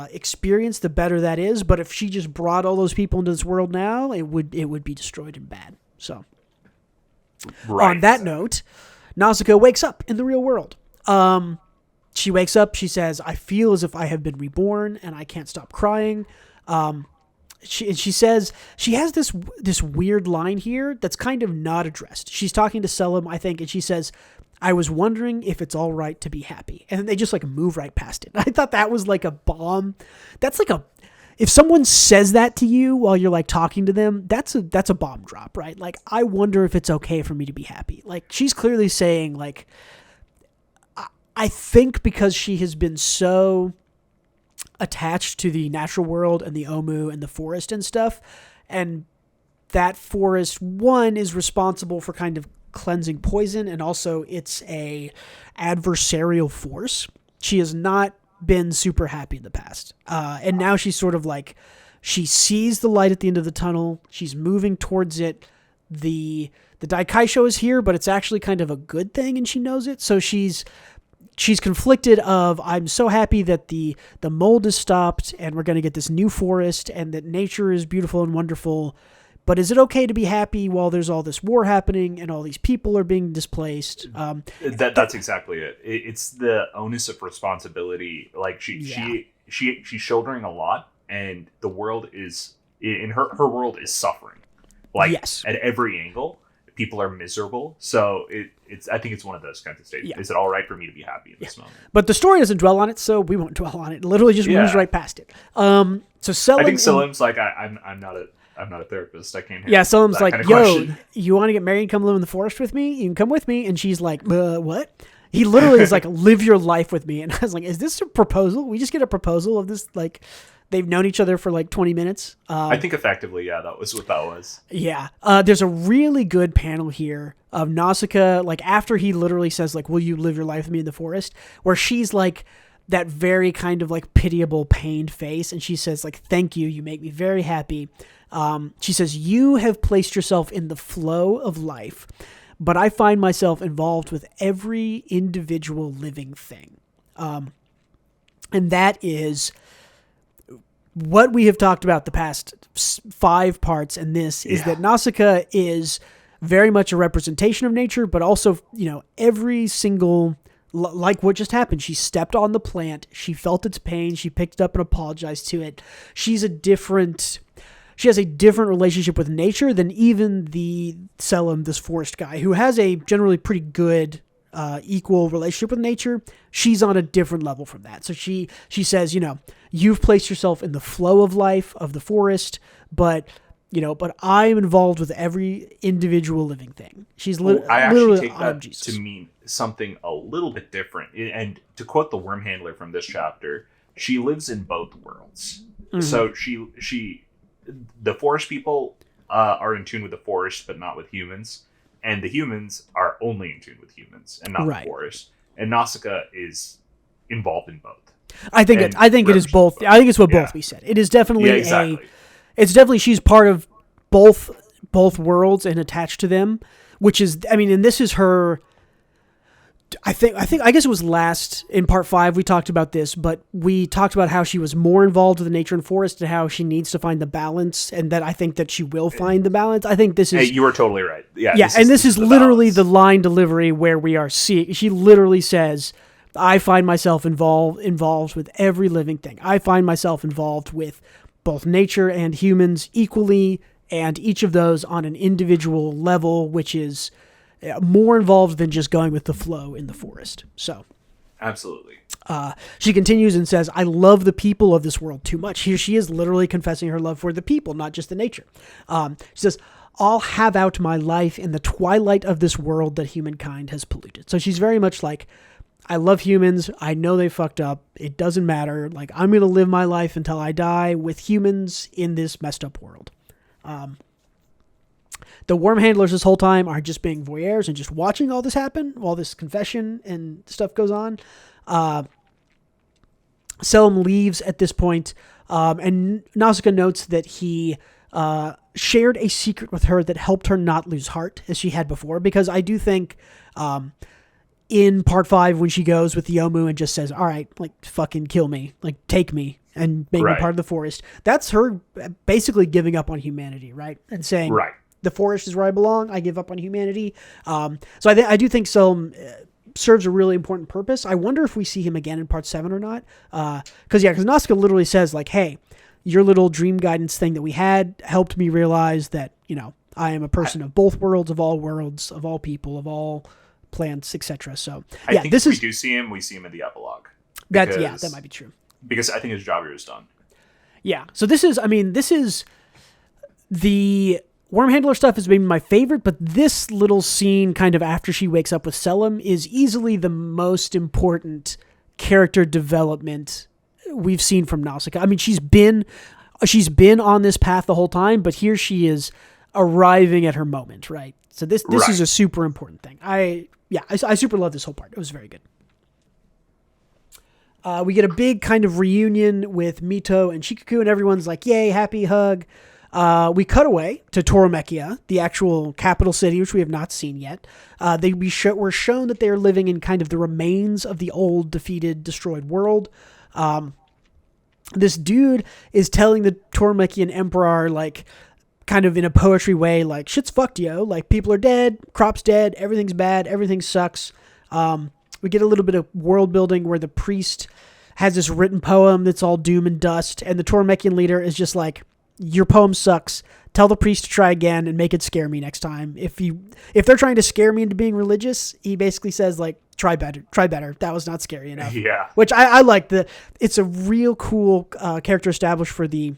S1: experience, the better that is. But if she just brought all those people into this world now, it would be destroyed and bad. So on that note, Nausicaa wakes up in the real world. She wakes up, she says, I feel as if I have been reborn and I can't stop crying. She says, she has this weird line here that's kind of not addressed. She's talking to Selim, I think, and she says, I was wondering if it's all right to be happy. And then they just like move right past it. I thought that was like a bomb. That's like if someone says that to you while you're like talking to them, that's a bomb drop, right? Like, I wonder if it's okay for me to be happy. Like, she's clearly saying like, I think because she has been so attached to the natural world and the Omu and the forest and stuff, and that forest, one, is responsible for kind of cleansing poison, and also it's a adversarial force. She has not been super happy in the past, and now she's sort of like, she sees the light at the end of the tunnel, she's moving towards it. The Daikaisho is here, but it's actually kind of a good thing, and she knows it. So she's conflicted of, I'm so happy that the mold is stopped and we're going to get this new forest and that nature is beautiful and wonderful, but is it okay to be happy while there's all this war happening and all these people are being displaced?
S2: That's exactly it. It's the onus of responsibility. Like, she's shouldering a lot, and the world is, in her world is suffering. Like, at every angle, people are miserable. So I think it's one of those kinds of states. Is it all right for me to be happy in this moment?
S1: But the story doesn't dwell on it, so we won't dwell on it. It literally just moves right past it. So Selim,
S2: I think Selim's like, I'm not a therapist. I can't handle
S1: Selim's like,
S2: kind of
S1: you want to get married and come live in the forest with me? You can come with me. And she's like, what? He literally is like, live your life with me. And I was like, is this a proposal? We just get a proposal of this, like, they've known each other for like 20 minutes.
S2: I think effectively, that was what that was.
S1: Yeah. There's a really good panel here of Nausicaa, like, after he literally says, like, will you live your life with me in the forest? Where she's like, that very kind of like pitiable, pained face. And she says, like, thank you. You make me very happy. She says, you have placed yourself in the flow of life, but I find myself involved with every individual living thing. And that is what we have talked about the past 5 parts. And this is that Nausicaa is very much a representation of nature, but also, every single, like what just happened. She stepped on the plant. She felt its pain. She picked it up and apologized to it. She has a different relationship with nature than even the Selim, this forest guy, who has a generally pretty good equal relationship with nature. She's on a different level from that. So she says, you've placed yourself in the flow of life of the forest, but I'm involved with every individual living thing. She's
S2: I actually
S1: literally
S2: take that to mean something a little bit different. And to quote the worm handler from this chapter, she lives in both worlds. Mm-hmm. So the forest people are in tune with the forest, but not with humans. And the humans are only in tune with humans and not the forest. And Nausicaa is involved in both.
S1: I think it is both. I think it's what both we said. It is definitely
S2: exactly.
S1: It's definitely, she's part of both both worlds and attached to them, which is, I mean, and this is her. I guess it was last in part 5 we talked about this, but we talked about how she was more involved with the nature and forest and how she needs to find the balance, and that I think that she will find the balance. I think this is...
S2: Hey, you were totally right. Yeah,
S1: this is literally the line delivery where we are seeing... She literally says, I find myself involved with every living thing. I find myself involved with both nature and humans equally, and each of those on an individual level, which is... more involved than just going with the flow in the forest. So,
S2: absolutely.
S1: She continues and says, I love the people of this world too much. Here she is literally confessing her love for the people, not just the nature. She says, I'll have out my life in the twilight of this world that humankind has polluted. So she's very much like, I love humans. I know they fucked up. It doesn't matter. Like, I'm going to live my life until I die with humans in this messed up world. The worm handlers this whole time are just being voyeurs and just watching all this happen while this confession and stuff goes on. Selim leaves at this point, and Nausicaa notes that he shared a secret with her that helped her not lose heart as she had before, because I do think in part 5 when she goes with the Yomu and just says, all right, like, fucking kill me, like, take me and make me part of the forest, that's her basically giving up on humanity, right? And saying...
S2: Right.
S1: The forest is where I belong. I give up on humanity. So I do think Selim serves a really important purpose. I wonder if we see him again in part 7 or not. Because Nausicaa literally says, like, hey, your little dream guidance thing that we had helped me realize that, you know, I am a person of both worlds, of all people, of all plants, etc. So
S2: I think if we do see him, we see him in the epilogue.
S1: That might be true.
S2: Because I think his job here is done.
S1: Yeah. So this is the... Worm Handler stuff has been my favorite, but this little scene kind of after she wakes up with Selim is easily the most important character development we've seen from Nausicaa. I mean, she's been on this path the whole time, but here she is arriving at her moment, right? So this is a super important thing. I super love this whole part. It was very good. We get a big kind of reunion with Mito and Shikaku, and everyone's like, yay, happy hug. We cut away to Toromechia, the actual capital city, which we have not seen yet. We're shown that they're living in kind of the remains of the old, defeated, destroyed world. This dude is telling the Toromechian emperor, like, kind of in a poetry way, like, shit's fucked, yo. Like, people are dead, crop's dead, everything's bad, everything sucks. We get a little bit of world building where the priest has this written poem that's all doom and dust, and the Toromechian leader is just like, your poem sucks. Tell the priest to try again and make it scare me next time. If they're trying to scare me into being religious, he basically says, like, try better. That was not scary enough.
S2: Yeah.
S1: Which I like. It's a real cool character established for the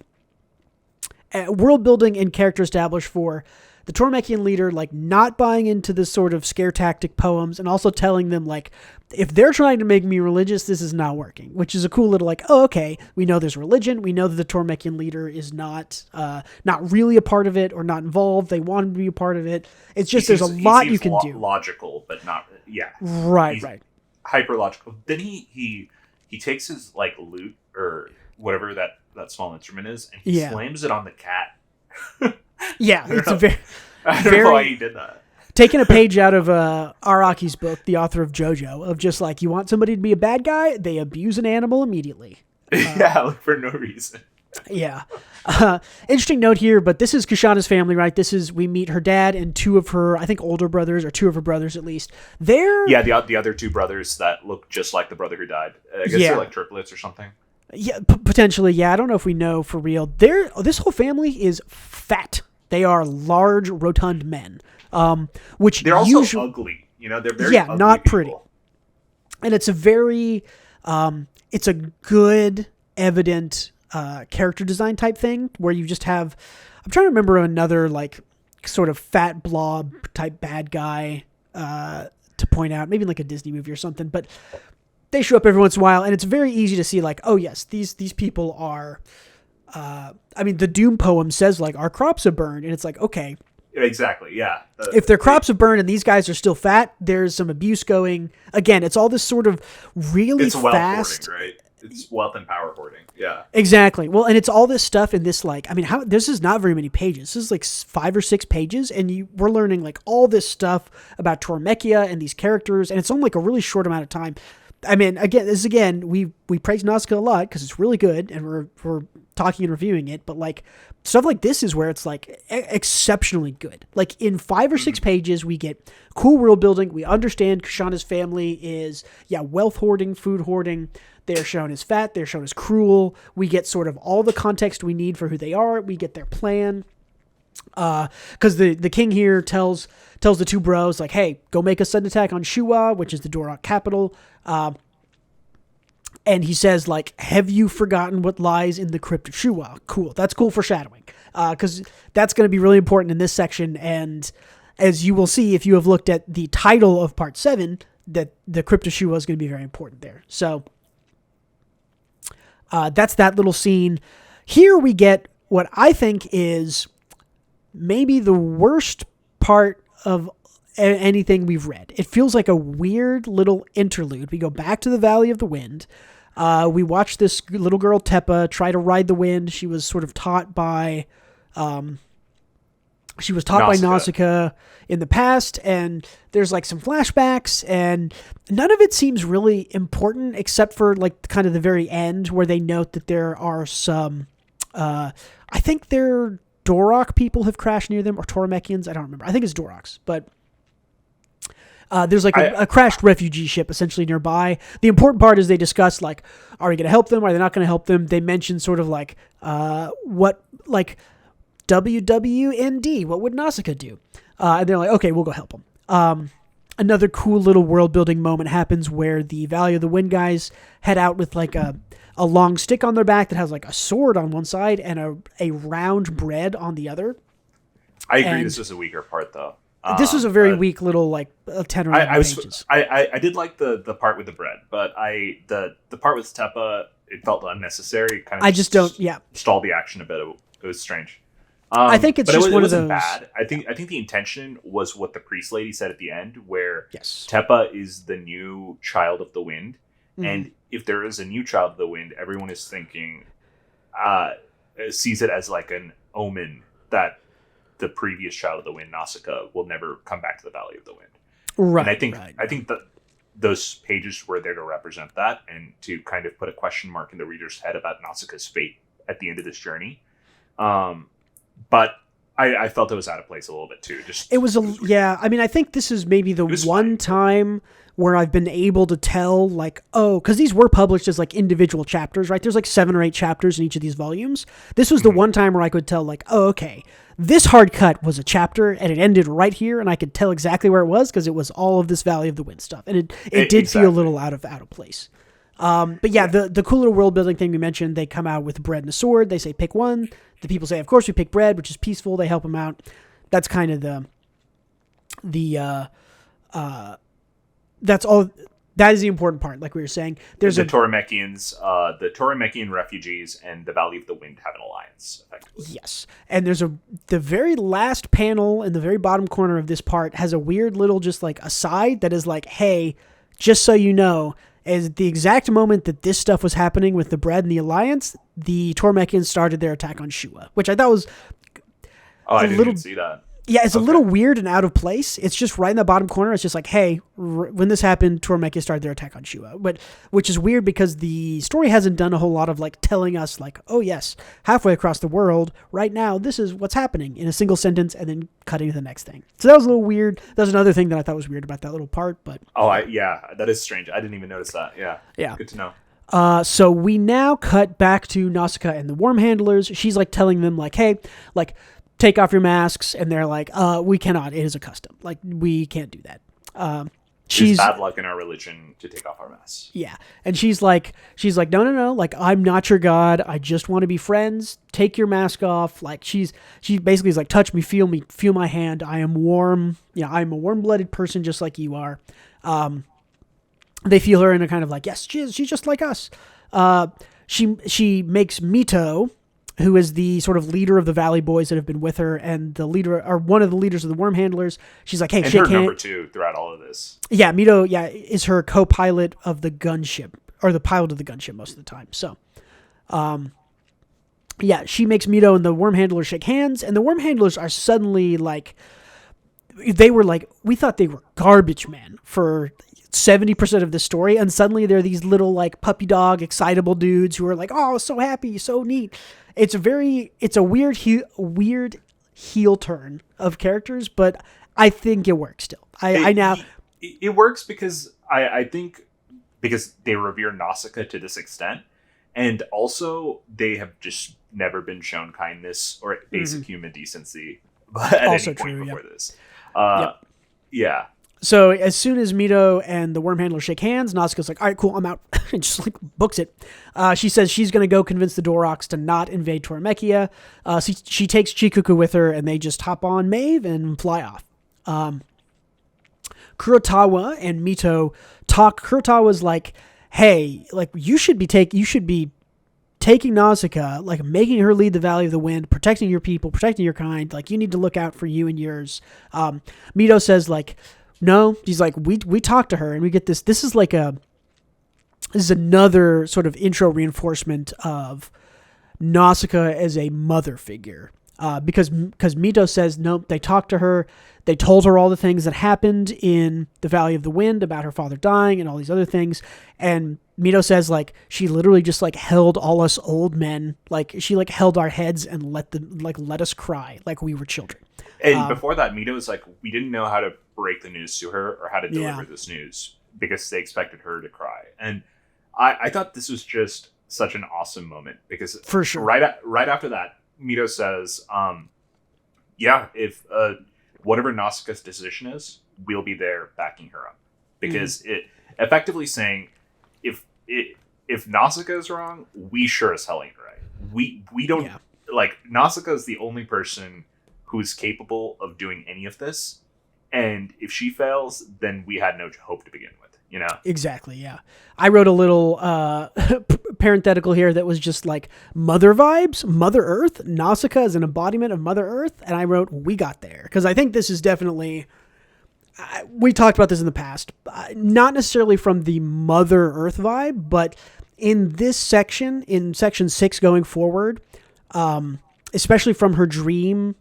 S1: world building and character established for the Toromechian leader, like, not buying into this sort of scare tactic poems, and also telling them, like, if they're trying to make me religious, this is not working, which is a cool little, like, oh, okay, we know there's religion. We know that the Toromechian leader is not really a part of it or not involved. They want him to be a part of it. It's just there's a lot you can do.
S2: Logical, but not, yeah.
S1: Right.
S2: Hyper logical. Then he takes his, like, lute or whatever that small instrument is, and he slams it on the cat.
S1: Yeah, it's
S2: I don't know why he did that.
S1: Taking a page out of Araki's book, the author of JoJo, of just like, you want somebody to be a bad guy, they abuse an animal immediately.
S2: Like, for no reason.
S1: Yeah. Interesting note here, but this is Kushana's family, right? We meet her dad and two of her, I think, older brothers, or two of her brothers at least.
S2: The other two brothers that look just like the brother who died. I guess they're like triplets or something.
S1: Yeah, potentially. Yeah, I don't know if we know for real. This whole family is fat. They are large, rotund men. Which
S2: they're also ugly. You know, they're very ugly
S1: not
S2: people.
S1: pretty. And it's a very, it's a good, evident character design type thing where you just have. I'm trying to remember another, like, sort of fat blob type bad guy to point out, maybe like a Disney movie or something, but. They show up every once in a while, and it's very easy to see, like, oh, yes, these people are... I mean, the Doom poem says, like, our crops have burned, and it's like, okay.
S2: Exactly, yeah.
S1: If their crops have burned and these guys are still fat, there's some abuse going. Again, it's all this sort of really fast...
S2: Right? It's wealth and power hoarding. Yeah.
S1: Exactly. Well, and it's all this stuff in this, like, I mean, this is not very many pages. This is like 5 or 6 pages, and we're learning like all this stuff about Tormechia and these characters, and it's on like a really short amount of time. I mean, again, we praise Nausicaä a lot because it's really good, and we're talking and reviewing it, but like stuff like this is where it's like exceptionally good. Like in 5 or 6 pages, we get cool world building. We understand Kushana's family is wealth hoarding, food hoarding. They're shown as fat. They're shown as cruel. We get sort of all the context we need for who they are. We get their plan. Because the king here tells the 2 bros, like, hey, go make a sudden attack on Shua, which is the Dorok capital. And he says, like, have you forgotten what lies in the crypt of Shua? Cool. That's cool foreshadowing. Because that's going to be really important in this section. And as you will see, if you have looked at the title of part 7, that the crypt of Shua is going to be very important there. So that's that little scene. Here we get what I think is maybe the worst part of anything we've read. It feels like a weird little interlude. We go back to the Valley of the Wind. We watch this little girl, Teppa, try to ride the wind. She was sort of taught by Nausicaä in the past, and there's like some flashbacks, and none of it seems really important except for like kind of the very end where they note that there are some, I think they're Dorok people have crashed near them, or Tormechians. I don't remember. I think it's Doroks, but there's like a crashed refugee ship essentially nearby. The important part is they discuss like, are we going to help them? Are they not going to help them? They mention sort of like what like WWND, what would Nausicaä do? And they're like, okay, we'll go help them. Another cool little world building moment happens where the Valley of the Wind guys head out with like a long stick on their back that has like a sword on one side and a round bread on the other.
S2: I agree. This was a weaker part though.
S1: This was a very weak little like 10 or 11 pages.
S2: I did like the part with the bread, but the part with Teppa, it felt unnecessary. Kind of stalled the action a bit. It was strange.
S1: I think it's just one of those.
S2: Bad. I think the intention was what the priest lady said at the end, where
S1: yes,
S2: Teppa is the new child of the wind, and if there is a new child of the wind, everyone is thinking, sees it as like an omen that the previous child of the wind, Nausicaä, will never come back to the Valley of the Wind. Right. And I think that those pages were there to represent that and to kind of put a question mark in the reader's head about Nausicaa's fate at the end of this journey. But I felt it was out of place a little bit too. I mean, I think this is maybe the one time where I've been able to tell, like, because these were published as like individual chapters, right? There's like 7 or 8 chapters in each of these volumes. This was the one time where I could tell, like, oh, okay, this hard cut was a chapter and it ended right here, and I could tell exactly where it was because it was all of this Valley of the Wind stuff, and it did feel a little out of place. But yeah, the cool little world building thing we mentioned, they come out with bread and a sword. They say pick one. The people say, of course we pick bread, which is peaceful. They help them out. That's kind of that's all. That is the important part, like we were saying. There's the Tormechians, the Tormechian refugees, and the Valley of the Wind have an alliance, effectively.
S1: Yes, and there's the very last panel in the very bottom corner of this part has a weird little just like aside that is like, hey, just so you know, as the exact moment that this stuff was happening with the bread and the alliance, the Tormechians started their attack on Shua, which I thought was
S2: I didn't even see that.
S1: Yeah, it's a little weird and out of place. It's just right in the bottom corner. It's just like, hey, when this happened, Tormechia started their attack on Shua. Which is weird because the story hasn't done a whole lot of like telling us like, oh yes, halfway across the world, right now, this is what's happening in a single sentence and then cutting to the next thing. So that was a little weird. That was another thing that I thought was weird about that little part. But
S2: that is strange. I didn't even notice that. Yeah. Good to know.
S1: So we now cut back to Nausicaä and the worm handlers. She's like telling them like, hey, like, take off your masks, and they're like, we cannot. It is a custom. Like, we can't do that.
S2: It's bad luck in our religion to take off our masks.
S1: Yeah. And she's like, no. Like, I'm not your god. I just want to be friends. Take your mask off. Like, she basically is like, touch me, feel my hand. I am warm. Yeah, I'm a warm-blooded person just like you are. They feel her and are kind of like, yes, she's just like us. She makes Mito, who is the sort of leader of the Valley Boys that have been with her, and the leader, or one of the leaders of the worm handlers. She's like, hey,
S2: and
S1: shake
S2: her
S1: hand.
S2: number 2 throughout all of this.
S1: Yeah, Mito, is her co-pilot of the gunship. or the pilot of the gunship most of the time. So, yeah, she makes Mito and the worm handlers shake hands, and the worm handlers are suddenly like, they were like, we thought they were garbage men for 70% of the story, and suddenly they're these little like puppy dog excitable dudes who are like, oh, so happy, so neat. It's a weird heel turn of characters, but I think it works still.
S2: It works because I think because they revere Nausicaa to this extent, and also they have just never been shown kindness or basic human decency at
S1: also
S2: any point
S1: true,
S2: before this.
S1: Yep.
S2: Yeah.
S1: So as soon as Mito and the worm handler shake hands, Nausicaa's like, all right, cool, I'm out. And just like books it. She says she's going to go convince the Doroks to not invade Tormechia. She takes Chikuku with her, and they just hop on Maeve and fly off. Kurotawa and Mito talk. Kurotawa's like, hey, like you should be taking Nausicaa, like making her lead the Valley of the Wind, protecting your people, protecting your kind. Like you need to look out for you and yours. Mito says like, no. He's like, we talked to her and we get this. This is another sort of intro reinforcement of Nausicaa as a mother figure. Because Mito says, nope, they talked to her. They told her all the things that happened in the Valley of the Wind about her father dying and all these other things. And Mito says, like, she literally just, like, held all us old men. Like, she, like, held our heads and let us cry like we were children.
S2: And before that, Mito was like, we didn't know how to break the news to her or how to deliver this news because they expected her to cry. And I thought this was just such an awesome moment because
S1: for sure,
S2: right after that, Mito says, if whatever Nausicaa's decision is, we'll be there backing her up. Because it effectively saying, if Nausicaa is wrong, we sure as hell ain't right. We don't, like, Nausicaa is the only person who's capable of doing any of this. And if she fails, then we had no hope to begin with, you know?
S1: Exactly, yeah. I wrote a little parenthetical here that was just like mother vibes, Mother Earth. Nausicaa is an embodiment of Mother Earth. And I wrote, we got there. Because I think this is definitely, we talked about this in the past, not necessarily from the Mother Earth vibe, but in this section, in section 6 going forward, especially from her dream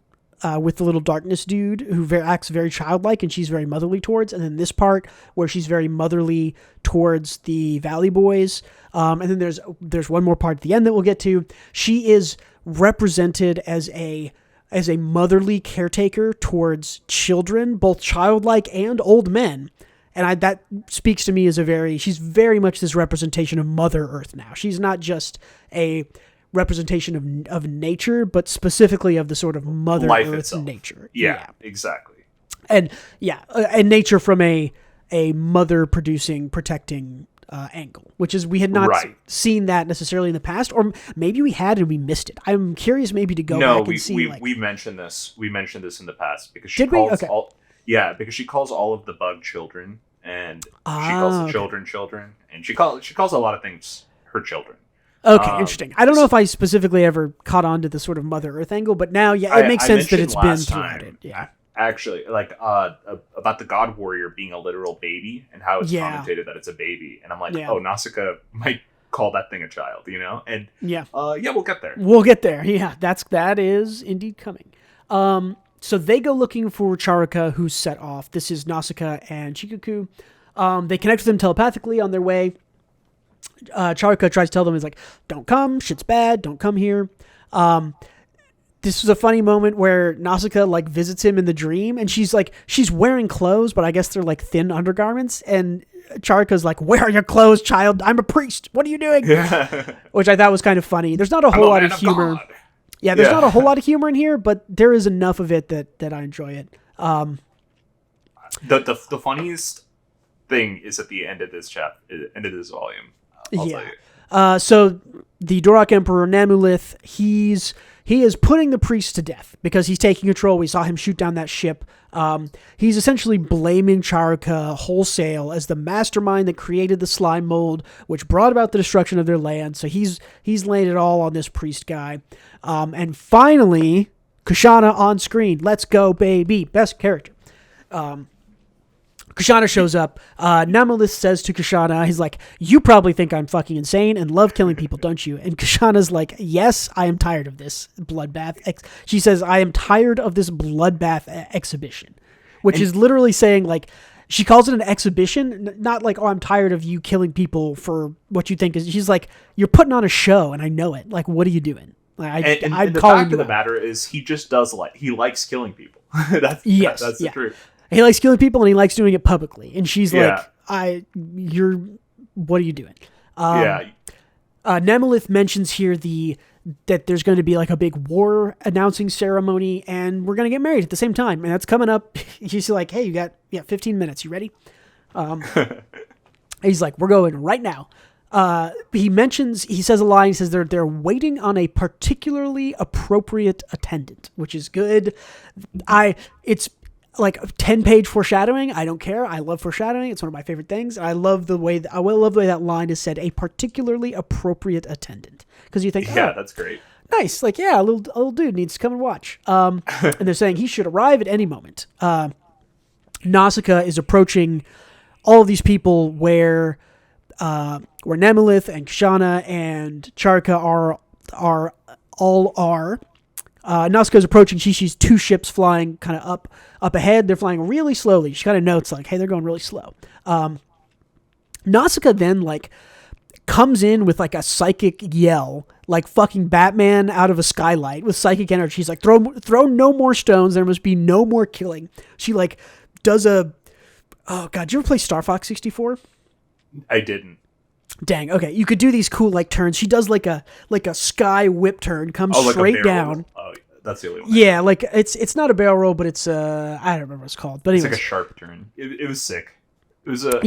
S1: with the little darkness dude who acts very childlike and she's very motherly towards, and then this part where she's very motherly towards the Valley Boys, and then there's one more part at the end that we'll get to. She is represented as a motherly caretaker towards children, both childlike and old men. And that speaks to me as she's very much this representation of Mother Earth now. She's not just a representation of nature, but specifically of the sort of Mother
S2: Life
S1: Earth
S2: itself.
S1: Nature.
S2: Yeah, exactly.
S1: And and nature from a mother producing, protecting angle, which is we had not seen that necessarily in the past, or maybe we had and we missed it. I'm curious maybe to go back and see.
S2: We mentioned this. We mentioned this in the past because because she calls all of the bug children, and she calls the children, and she calls a lot of things her children.
S1: Okay, interesting. I don't know if I specifically ever caught on to the sort of Mother Earth angle, but now, it makes sense that it's been throughout it. Yeah.
S2: Actually, like about the God Warrior being a literal baby and how it's commentated that it's a baby, and I'm like, oh, Nausicaa might call that thing a child, you know? And we'll get there. We'll get there.
S1: Yeah, that is indeed coming. So they go looking for Charika, who's set off. This is Nausicaa and Chikuku. They connect with them telepathically on their way. Charika tries to tell them, he's like, don't come, shit's bad, don't come here. This was a funny moment where Nausicaa like visits him in the dream, and she's wearing clothes, but I guess they're like thin undergarments, and Charika's like, where are your clothes, child? I'm a priest. What are you doing? Which I thought was kind of funny. There's not a whole lot of humor. God. Yeah, there's not a whole lot of humor in here, but there is enough of it that I enjoy it.
S2: The funniest thing is at the end of this volume.
S1: So the Dorok Emperor Namulith, he is putting the priest to death because he's taking control. We saw him shoot down that ship. He's essentially blaming Charika wholesale as the mastermind that created the slime mold, which brought about the destruction of their land. So he's laying it all on this priest guy. And finally, Kushana on screen. Let's go, baby. Best character. Kushana shows up. Namalith says to Kushana, he's like, you probably think I'm fucking insane and love killing people, don't you? And Kushana's like, yes, I am tired of this bloodbath. She says, I am tired of this bloodbath exhibition, which is literally saying, like, she calls it an exhibition, not like, oh, I'm tired of you killing people for what you think is. She's like, you're putting on a show, and I know it. Like, what are you doing? Like,
S2: and the fact of the matter is, he just does he likes killing people. That's the truth.
S1: He likes killing people, and he likes doing it publicly. And she's like, what are you doing? Nemelith mentions here that there's going to be like a big war announcing ceremony, and we're going to get married at the same time. And that's coming up. She's like, hey, you got 15 minutes. You ready? He's like, we're going right now. He says a line, he says they're waiting on a particularly appropriate attendant, which is good. It's like 10-page foreshadowing. I don't care. I love foreshadowing. It's one of my favorite things. I love the way that line is said, a particularly appropriate attendant. Because you think,
S2: that's great.
S1: Nice. Like, a little dude needs to come and watch. And they're saying he should arrive at any moment. Nausicaä is approaching all of these people where Nemelith and Kushana and Charka are. Nausicaä is approaching. She sees two ships flying kind of up ahead. They're flying really slowly. She kind of notes like, hey, they're going really slow. Nausicaä then like comes in with like a psychic yell, like fucking Batman out of a skylight with psychic energy. She's like, throw no more stones. There must be no more killing. She like does oh God, did you ever play Star Fox 64?
S2: I didn't.
S1: Dang. Okay, you could do these cool like turns. She does like a sky whip turn, comes straight down.
S2: Oh, that's the only one.
S1: Yeah, like it's not a barrel roll, but it's I don't remember what it's called. But anyways.
S2: It's like a sharp turn. It was sick. It was a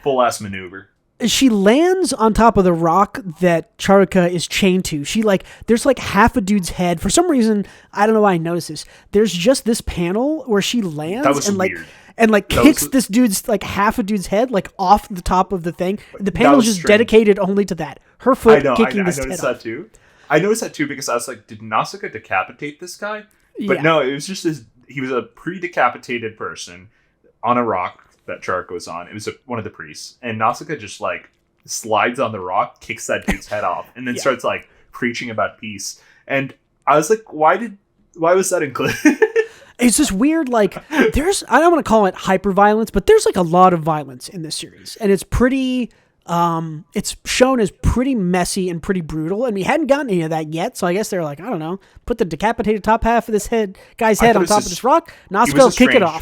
S2: full ass maneuver.
S1: She lands on top of the rock that Charka is chained to. She like there's like half a dude's head. For some reason, I don't know why I noticed this. There's just this panel where she lands and like.
S2: Weird.
S1: And like kicks this dude's like half a dude's head like off the top of the thing. The panel is just dedicated only to that. Her foot kicking this head off.
S2: I noticed that too because I was like, did Nausicaä decapitate this guy? But no, it was just he was a pre-decapitated person on a rock that Charka was on. It was one of the priests, and Nausicaä just like slides on the rock, kicks that dude's head off, and then starts like preaching about peace. And I was like, why was that included?
S1: It's just weird, like, I don't want to call it hyper-violence, but there's, like, a lot of violence in this series. And it's pretty, it's shown as pretty messy and pretty brutal, and we hadn't gotten any of that yet, so I guess they're like, I don't know, put the decapitated top half of this guy's head on top of this rock, Nausicaä will kick it off.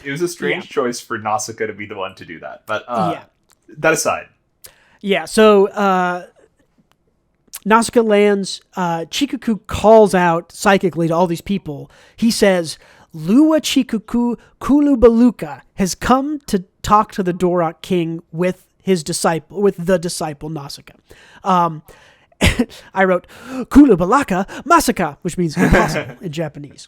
S2: It was a strange choice for Nausicaä to be the one to do that, but that aside.
S1: Yeah, so, Nausicaä lands, Chikuku calls out psychically to all these people. He says, Lua Chikuku Kulubaluka has come to talk to the Dorok King with the disciple Nausicaä. I wrote Kulubalaka Masaka, which means impossible in Japanese.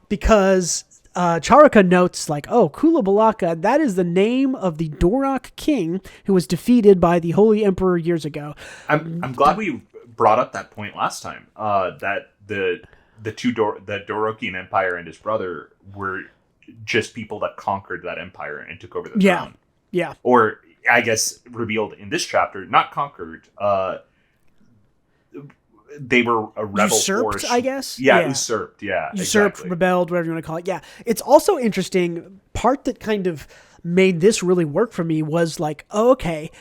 S1: Because Charaka notes like, oh, Kulubalaka, that is the name of the Dorok King who was defeated by the Holy Emperor years ago.
S2: I'm glad we brought up that point last time. That the Dorokian Empire and his brother were just people that conquered that empire and took over the throne.
S1: Yeah.
S2: Or I guess revealed in this chapter, not conquered. They were a rebel force.
S1: I guess.
S2: Yeah, usurped. Yeah,
S1: usurped, exactly. Rebelled, whatever you want to call it. Yeah, it's also interesting. Part that kind of made this really work for me was like, oh, okay,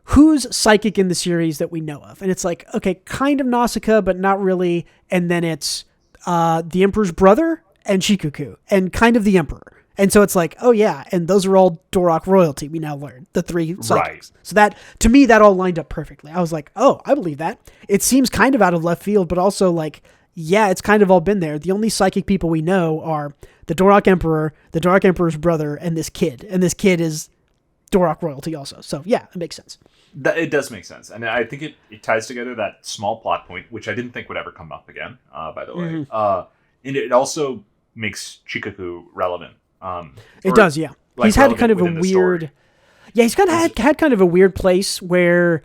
S1: who's psychic in the series that we know of? And it's like, okay, kind of Nausicaä, but not really. And then it's the Emperor's brother and Shikuku, and kind of the Emperor. And so it's like, oh yeah, and those are all Dorok royalty, we now learn. The three psychics. Right. So that, to me, that all lined up perfectly. I was like, oh, I believe that. It seems kind of out of left field, but also like, yeah, it's kind of all been there. The only psychic people we know are the Dorok Emperor, the Dorok Emperor's brother, and this kid. And this kid is Dorok royalty also. So yeah, it makes sense.
S2: It does make sense. And I think it ties together that small plot point, which I didn't think would ever come up again, by the way. Mm-hmm. And it also makes Chikuku relevant.
S1: It does, yeah. Like he's had kind of a weird... Yeah, he's kind of had kind of a weird place where...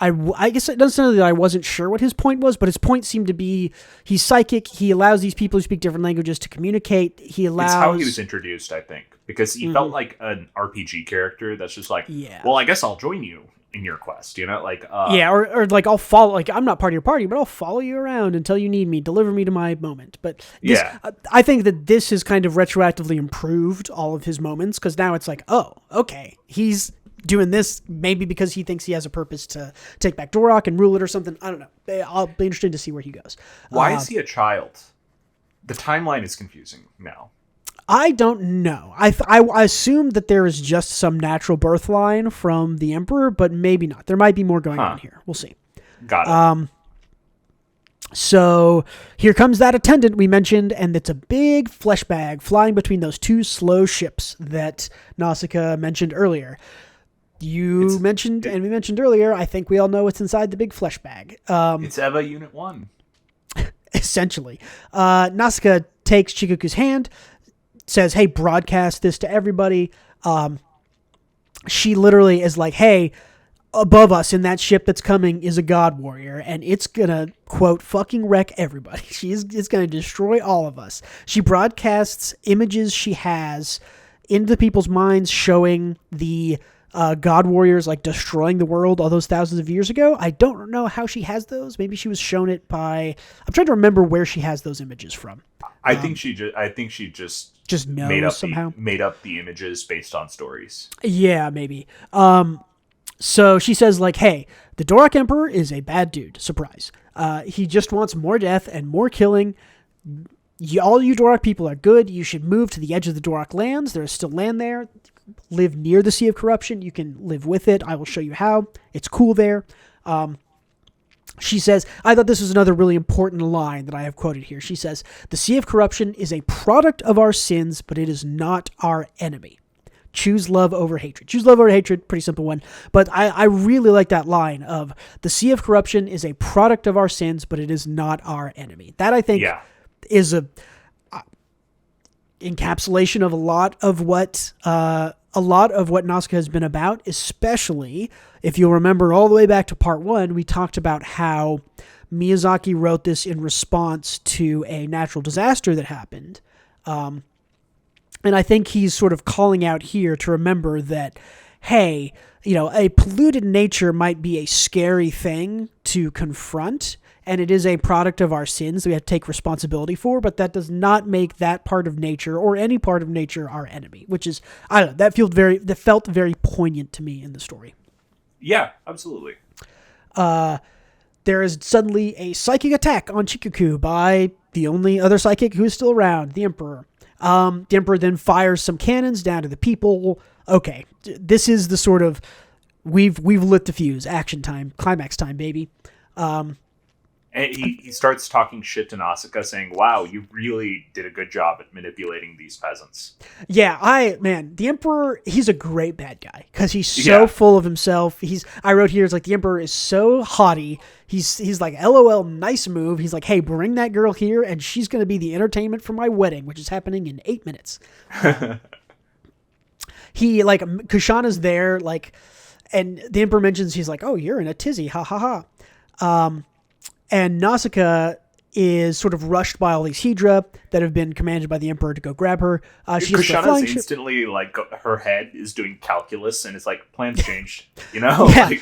S1: I guess it doesn't sound that I wasn't sure what his point was, but his point seemed to be he's psychic. He allows these people who speak different languages to communicate. It's
S2: how he was introduced, I think, because he felt like an RPG character that's just like, well, I guess I'll join you in your quest, like
S1: or like I'll follow, like I'm not part of your party, but I'll follow you around until you need me, deliver me to my moment. But this, I think that this has kind of retroactively improved all of his moments, because now it's like, oh, okay, he's doing this maybe because he thinks he has a purpose to take back Dorok and rule it or something. I don't know. I'll be interested to see where he goes.
S2: Why is he a child? The timeline is confusing now.
S1: I don't know. I assume that there is just some natural birth line from the Emperor, but maybe not. There might be more going on here. We'll see.
S2: Got it.
S1: So here comes that attendant we mentioned, and it's a big flesh bag flying between those two slow ships that Nausicaä mentioned earlier. We mentioned earlier, I think we all know what's inside the big flesh bag.
S2: It's Eva Unit 1.
S1: Essentially. Nausicaä takes Chikuku's hand, says, hey, broadcast this to everybody. She literally is like, hey, above us in that ship that's coming is a god warrior, and it's gonna, quote, fucking wreck everybody. It's gonna destroy all of us. She broadcasts images she has into people's minds showing the god warriors like destroying the world all those thousands of years ago. I don't know how she has those. Maybe she was shown it by, I'm trying to remember where she has those images from.
S2: I think she just
S1: knows somehow.
S2: Made up the images based on stories.
S1: Yeah, maybe. So she says, like, hey, the Dorok Emperor is a bad dude. Surprise. He just wants more death and more killing. All you Dorok people are good. You should move to the edge of the Dorok lands. There is still land there. Live near the Sea of Corruption. You can live with it. I will show you how. It's cool there. She says, I thought this was another really important line that I have quoted here. She says, the Sea of Corruption is a product of our sins, but it is not our enemy. Choose love over hatred. Choose love over hatred. Pretty simple one. But I really like that line of the Sea of Corruption is a product of our sins, but it is not our enemy. That, I think, is a encapsulation of a lot of what Nausicaä has been about, especially if you'll remember all the way back to part 1, we talked about how Miyazaki wrote this in response to a natural disaster that happened. And I think he's sort of calling out here to remember that, hey, a polluted nature might be a scary thing to confront, and it is a product of our sins that we have to take responsibility for, but that does not make that part of nature or any part of nature our enemy, which is, I don't know, that felt very poignant to me in the story.
S2: Yeah, absolutely.
S1: There is suddenly a psychic attack on Chikuku by the only other psychic who is still around, the Emperor. The Emperor then fires some cannons down to the people. Okay, this is the sort of, we've lit the fuse, action time, climax time, baby.
S2: And he starts talking shit to Nausicaä, saying, wow, you really did a good job at manipulating these peasants.
S1: Yeah, the Emperor, he's a great bad guy, because he's so full of himself. I wrote here, it's like, the Emperor is so haughty. He's like, LOL, nice move. He's like, hey, bring that girl here, and she's going to be the entertainment for my wedding, which is happening in 8 minutes. Kushana's there, like, and the Emperor mentions, he's like, oh, you're in a tizzy, ha ha ha. And Nausicaä is sort of rushed by all these Hydra that have been commanded by the Emperor to go grab her.
S2: Kushana's instantly, like, her head is doing calculus, and it's like, plans changed,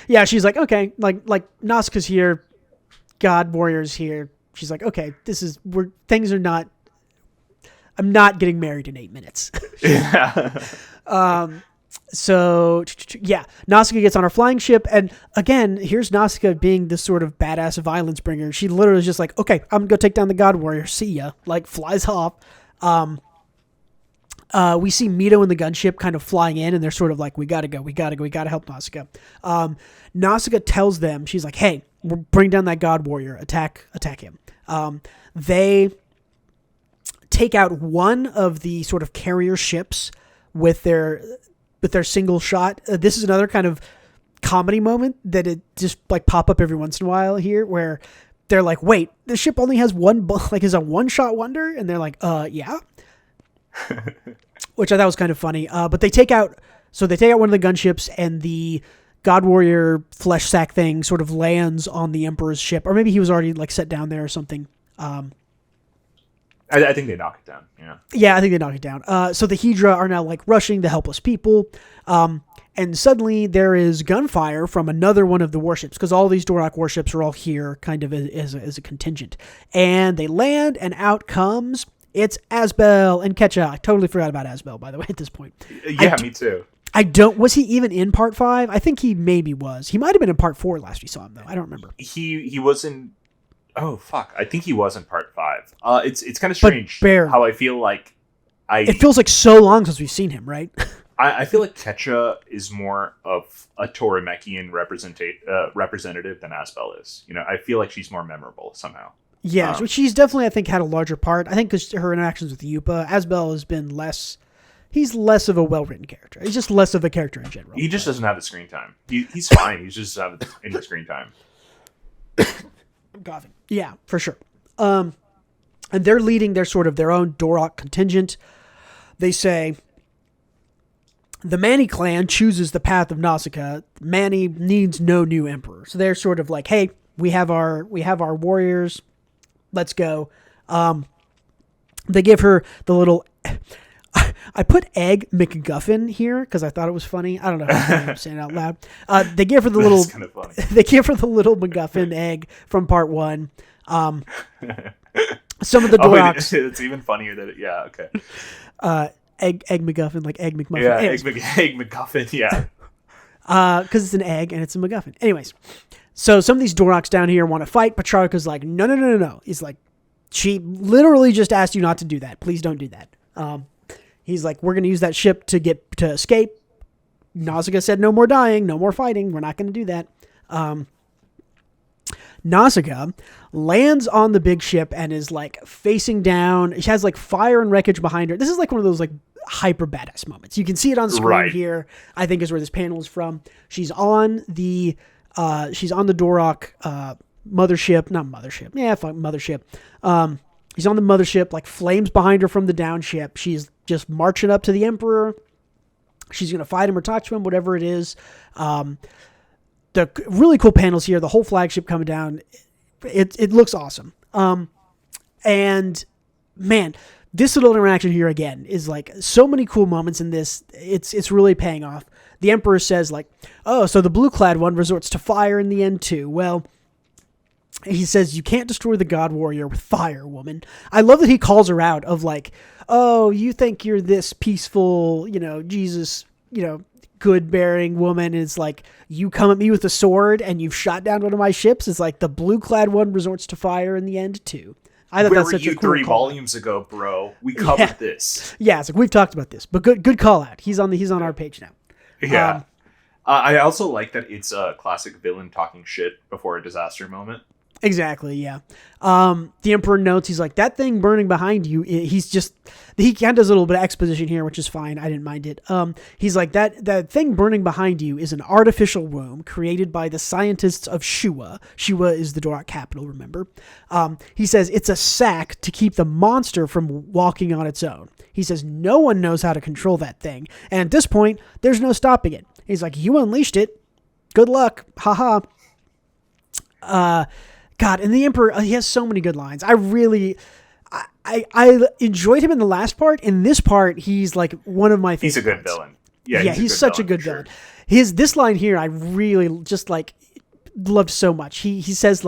S1: Yeah, she's like, okay, like Nausicaa's here, God Warrior's here. She's like, okay, I'm not getting married in 8 minutes. So, yeah, Nausicaä gets on her flying ship, and again, here's Nausicaä being this sort of badass violence bringer. She literally is just like, okay, I'm gonna go take down the God Warrior, see ya, like, flies off. We see Mito and the gunship kind of flying in, and they're sort of like, we gotta help Nausicaä. Nausicaä tells them, she's like, hey, we'll bring down that God Warrior, attack him. They take out one of the sort of carrier ships with their single shot. This is another kind of comedy moment that it just like pop up every once in a while here, where they're like, wait, the ship only has is a one-shot wonder? And they're like, yeah. Which I thought was kind of funny. But they take out one of the gunships, and the God Warrior flesh sack thing sort of lands on the Emperor's ship, or maybe he was already like set down there or something.
S2: I think they knock it down.
S1: Yeah, I think they knock it down. So the Hydra are now like rushing the helpless people. And suddenly there is gunfire from another one of the warships, because all these Dorok warships are all here kind of as a contingent. And they land, and out comes, it's Asbel and Ketcha. I totally forgot about Asbel, by the way, at this point.
S2: Yeah, me too.
S1: Was he even in part 5? I think he maybe was. He might have been in part 4 last we saw him, though. I don't remember.
S2: He was in... Oh, fuck. I think he was in part 5. It's kind of strange how I feel like
S1: It feels like so long since we've seen him, right?
S2: I feel like Ketcha is more of a Torimekian representative than Asbel is. I feel like she's more memorable somehow.
S1: Yeah, she's definitely, I think, had a larger part. I think because her interactions with Yupa, Asbel has been less... He's less of a well-written character. He's just less of a character in general.
S2: He just doesn't have the screen time. He's fine. He just doesn't have any screen time.
S1: I'm coughing. Yeah, for sure. And they're leading their sort of their own Dorok contingent. They say... The Manny clan chooses the path of Nausicaä. Manny needs no new emperor. So they're sort of like, hey, we have our warriors. Let's go. They give her the little... I put Egg McGuffin here because I thought it was funny. I don't know if I'm saying it out loud. They give her the little...
S2: kind of funny.
S1: They give her the little MacGuffin egg from part 1. Some of the Doroks...
S2: it's even funnier that it... Yeah, okay.
S1: Egg MacGuffin, like Egg McMuffin.
S2: Yeah, Egg McGuffin, yeah.
S1: Because it's an egg and it's a MacGuffin. Anyways, so some of these Doroks down here want to fight. Petrarca's like, no. He's like, she literally just asked you not to do that. Please don't do that. He's like, we're going to use that ship to escape. Nausicaä said, no more dying, no more fighting. We're not going to do that. Nausicaä lands on the big ship and is like facing down. She has like fire and wreckage behind her. This is like one of those like hyper badass moments. You can see it on screen here. I think is where this panel is from. She's on the Dorok mothership, not mothership. Yeah, fuck mothership. She's on the mothership, like flames behind her from the down ship. She's just marching up to the Emperor. She's gonna fight him or talk to him, whatever it is. The really cool panels here, the whole flagship coming down, it looks awesome. And man, this little interaction here again is like so many cool moments in this. It's really paying off. The Emperor says like, oh, so the blue-clad one resorts to fire in the end too. Well, he says, you can't destroy the God Warrior with fire, woman. I love that he calls her out of like, oh, you think you're this peaceful, Jesus, good-bearing woman. Is like, you come at me with a sword and you've shot down one of my ships. It's like the blue-clad one resorts to fire in the end too. I thought that's such a cool
S2: 3 volumes ago, bro? We covered this.
S1: Yeah, it's like we've talked about this, but good call out. He's on our page now.
S2: Yeah. I also like that it's a classic villain talking shit before a disaster moment.
S1: Exactly, yeah. The Emperor notes, he's like, that thing burning behind you, he kind of does a little bit of exposition here, which is fine. I didn't mind it. He's like, that thing burning behind you is an artificial womb created by the scientists of Shua. Shua is the Dorok capital, remember? He says, it's a sack to keep the monster from walking on its own. He says, no one knows how to control that thing. And at this point, there's no stopping it. He's like, you unleashed it. Good luck. Haha. God, and the Emperor, he has so many good lines. I enjoyed him in the last part. In this part, he's like one of my favorites.
S2: He's a good villain.
S1: Yeah, he's such a good villain. This line here, I really just like loved so much. He says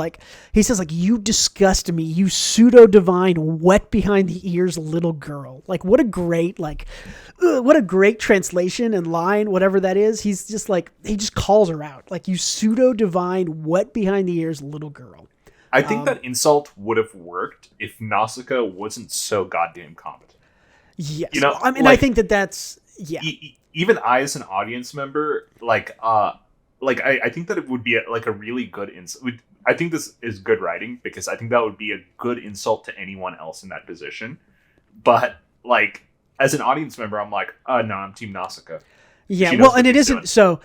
S1: you disgust me, you pseudo divine, wet behind the ears little girl. Like what a great translation and line, whatever that is. He's just like, he just calls her out, like, you pseudo divine, wet behind the ears little girl.
S2: I think that insult would have worked if Nausicaä wasn't so goddamn competent.
S1: Yes. I think that's
S2: even I, as an audience member, I think that it would be a really good insult. I think this is good writing because I think that would be a good insult to anyone else in that position. But like, as an audience member, I'm like, no, I'm Team Nausicaä.
S1: Yeah, well, and it isn't so.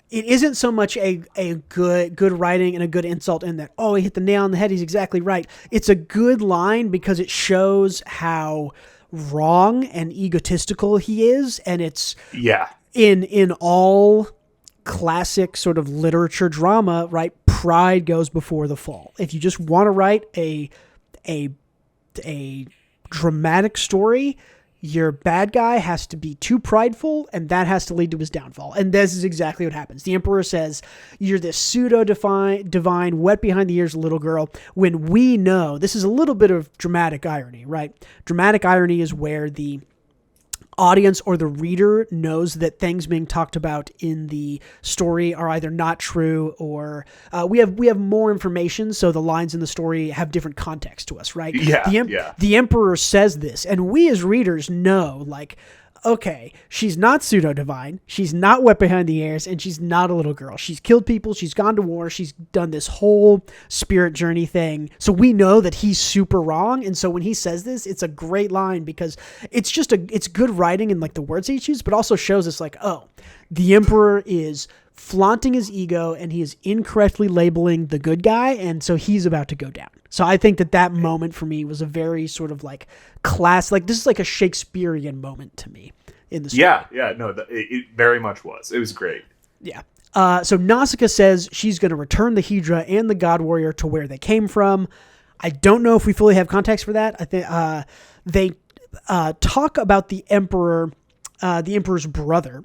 S1: It isn't so much a good writing and a good insult in that, oh, he hit the nail on the head, he's exactly right. It's a good line because it shows how wrong and egotistical he is, and it's in all classic sort of literature drama, right? Pride goes before the fall. If you just want to write a dramatic story, your bad guy has to be too prideful, and that has to lead to his downfall. And this is exactly what happens. The Emperor says, you're this pseudo-divine, wet behind the ears little girl, when we know, this is a little bit of dramatic irony, right? Dramatic irony is where the audience or the reader knows that things being talked about in the story are either not true or we have more information, so the lines in the story have different context to us, right? The Emperor says this, and we as readers know, like, okay, she's not pseudo-divine, she's not wet behind the ears, and she's not a little girl. She's killed people, she's gone to war, she's done this whole spirit journey thing. So we know that he's super wrong, and so when he says this, it's a great line because it's good writing and like the words he chooses, but also shows us like, oh, the Emperor is flaunting his ego and he is incorrectly labeling the good guy, and so he's about to go down. So I think that moment for me was a very sort of like class, like this is like a Shakespearean moment to me in the story.
S2: It very much was. It was great.
S1: Yeah. So Nausicaä says she's going to return the Hydra and the God Warrior to where they came from. I don't know if we fully have context for that. I think they talk about the Emperor, the Emperor's brother.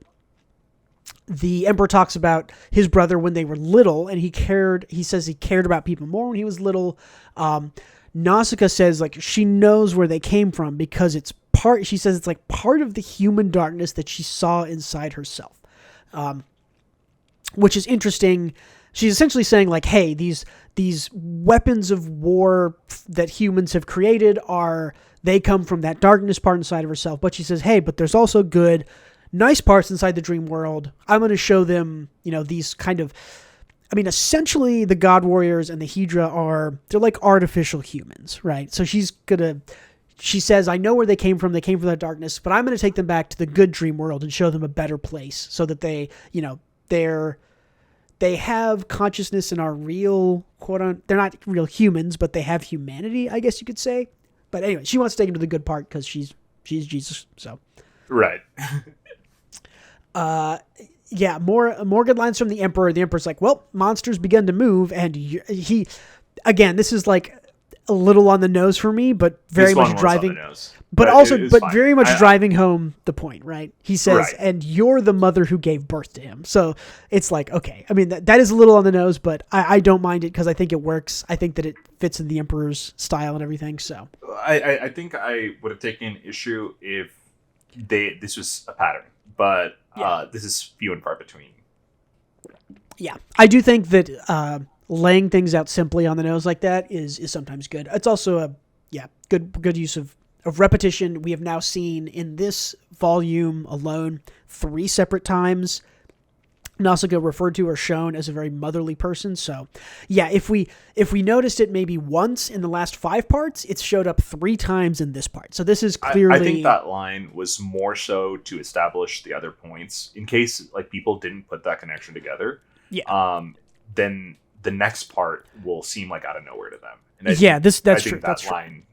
S1: The Emperor talks about his brother when they were little, and he says he cared about people more when he was little. Nausicaä says like she knows where they came from because she says it's like part of the human darkness that she saw inside herself. Which is interesting. She's essentially saying like, hey, these weapons of war that humans have created they come from that darkness part inside of herself. But she says, hey, but there's also good, nice parts inside the dream world. I'm going to show them, these kind of, essentially the God Warriors and the Hydra they're like artificial humans, right? So she says, I know where they came from. They came from that darkness, but I'm going to take them back to the good dream world and show them a better place so that they have consciousness and are real, they're not real humans, but they have humanity, I guess you could say. But anyway, she wants to take him to the good part because she's Jesus. So,
S2: right.
S1: More good lines from the Emperor. The Emperor's like, well, monsters begun to move, and this is like a little on the nose for me, but very much driving, very much driving home the point, right? He says, right. And you're the mother who gave birth to him. So it's like, okay, that is a little on the nose, but I don't mind it because I think it works. I think that it fits in the Emperor's style and everything. So
S2: I think I would have taken issue if this was a pattern, but this is few and far between.
S1: Yeah, I do think that laying things out simply on the nose like that is sometimes good. It's also a good use of repetition. We have now seen in this volume alone 3 separate times Nausicaä referred to or shown as a very motherly person. So yeah, if we noticed it maybe once in the last 5 parts, it's showed up 3 times in this part. So this is clearly.
S2: I think that line was more so to establish the other points in case like people didn't put that connection together.
S1: Yeah.
S2: Then the next part will seem like out of nowhere to them. And
S1: that's true.
S2: That line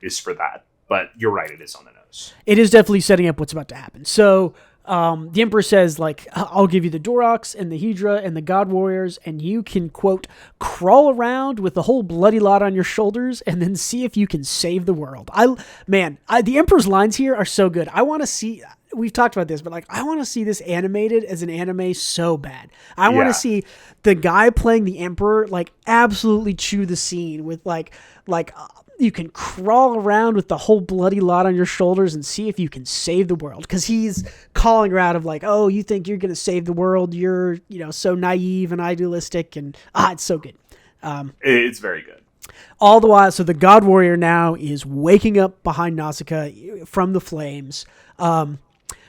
S2: is for that. But you're right, it is on the nose.
S1: It is definitely setting up what's about to happen. So the Emperor says, like, I'll give you the Doroks and the Hydra and the God Warriors, and you can, quote, crawl around with the whole bloody lot on your shoulders and then see if you can save the world. The Emperor's lines here are so good. I want to see... We've talked about this, but like, I want to see this animated as an anime so bad. I want to see the guy playing the Emperor like absolutely chew the scene with like you can crawl around with the whole bloody lot on your shoulders and see if you can save the world. Because he's calling her out of like, oh, you think you're going to save the world? You're so naive and idealistic, and it's so good.
S2: It's very good.
S1: All the while, so the God Warrior now is waking up behind Nausicaä from the flames.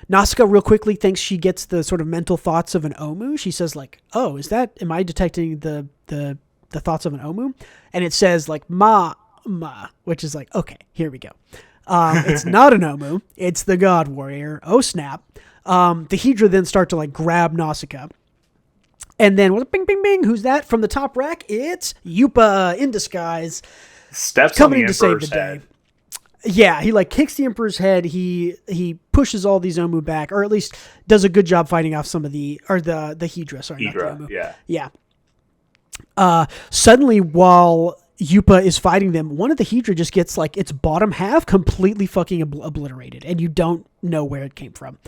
S1: Nausicaä real quickly thinks she gets the sort of mental thoughts of an Omu. She says like, oh, am I detecting the thoughts of an Omu? And it says like ma, which is like, okay, here we go. It's not an Omu. It's the God Warrior. Oh, snap. The Hydra then start to like grab Nausicaä. And then bing, bing, bing. Who's that? From the top rack, it's Yupa in disguise.
S2: Steps
S1: coming
S2: on the
S1: to save
S2: Emperor's
S1: the
S2: head.
S1: day. Yeah, he like kicks the Emperor's head. He pushes all these Omu back, or at least does a good job fighting off some of the Hydra. Sorry,
S2: Hydra,
S1: not the Omu.
S2: yeah.
S1: Suddenly, while Yupa is fighting them, one of the Hydra just gets like its bottom half completely fucking obliterated, and you don't know where it came from.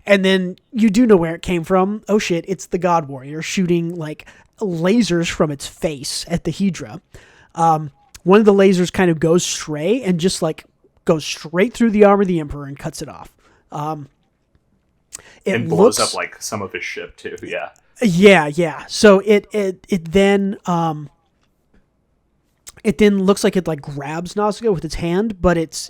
S1: And then you do know where it came from. Oh shit, it's the God Warrior shooting like lasers from its face at the Hydra. One of the lasers kind of goes stray and just like goes straight through the armor of the Emperor and cuts it off.
S2: It blows up like some of his ship too. Yeah.
S1: Yeah. So it then looks like it like grabs Nausicaä with its hand, but it's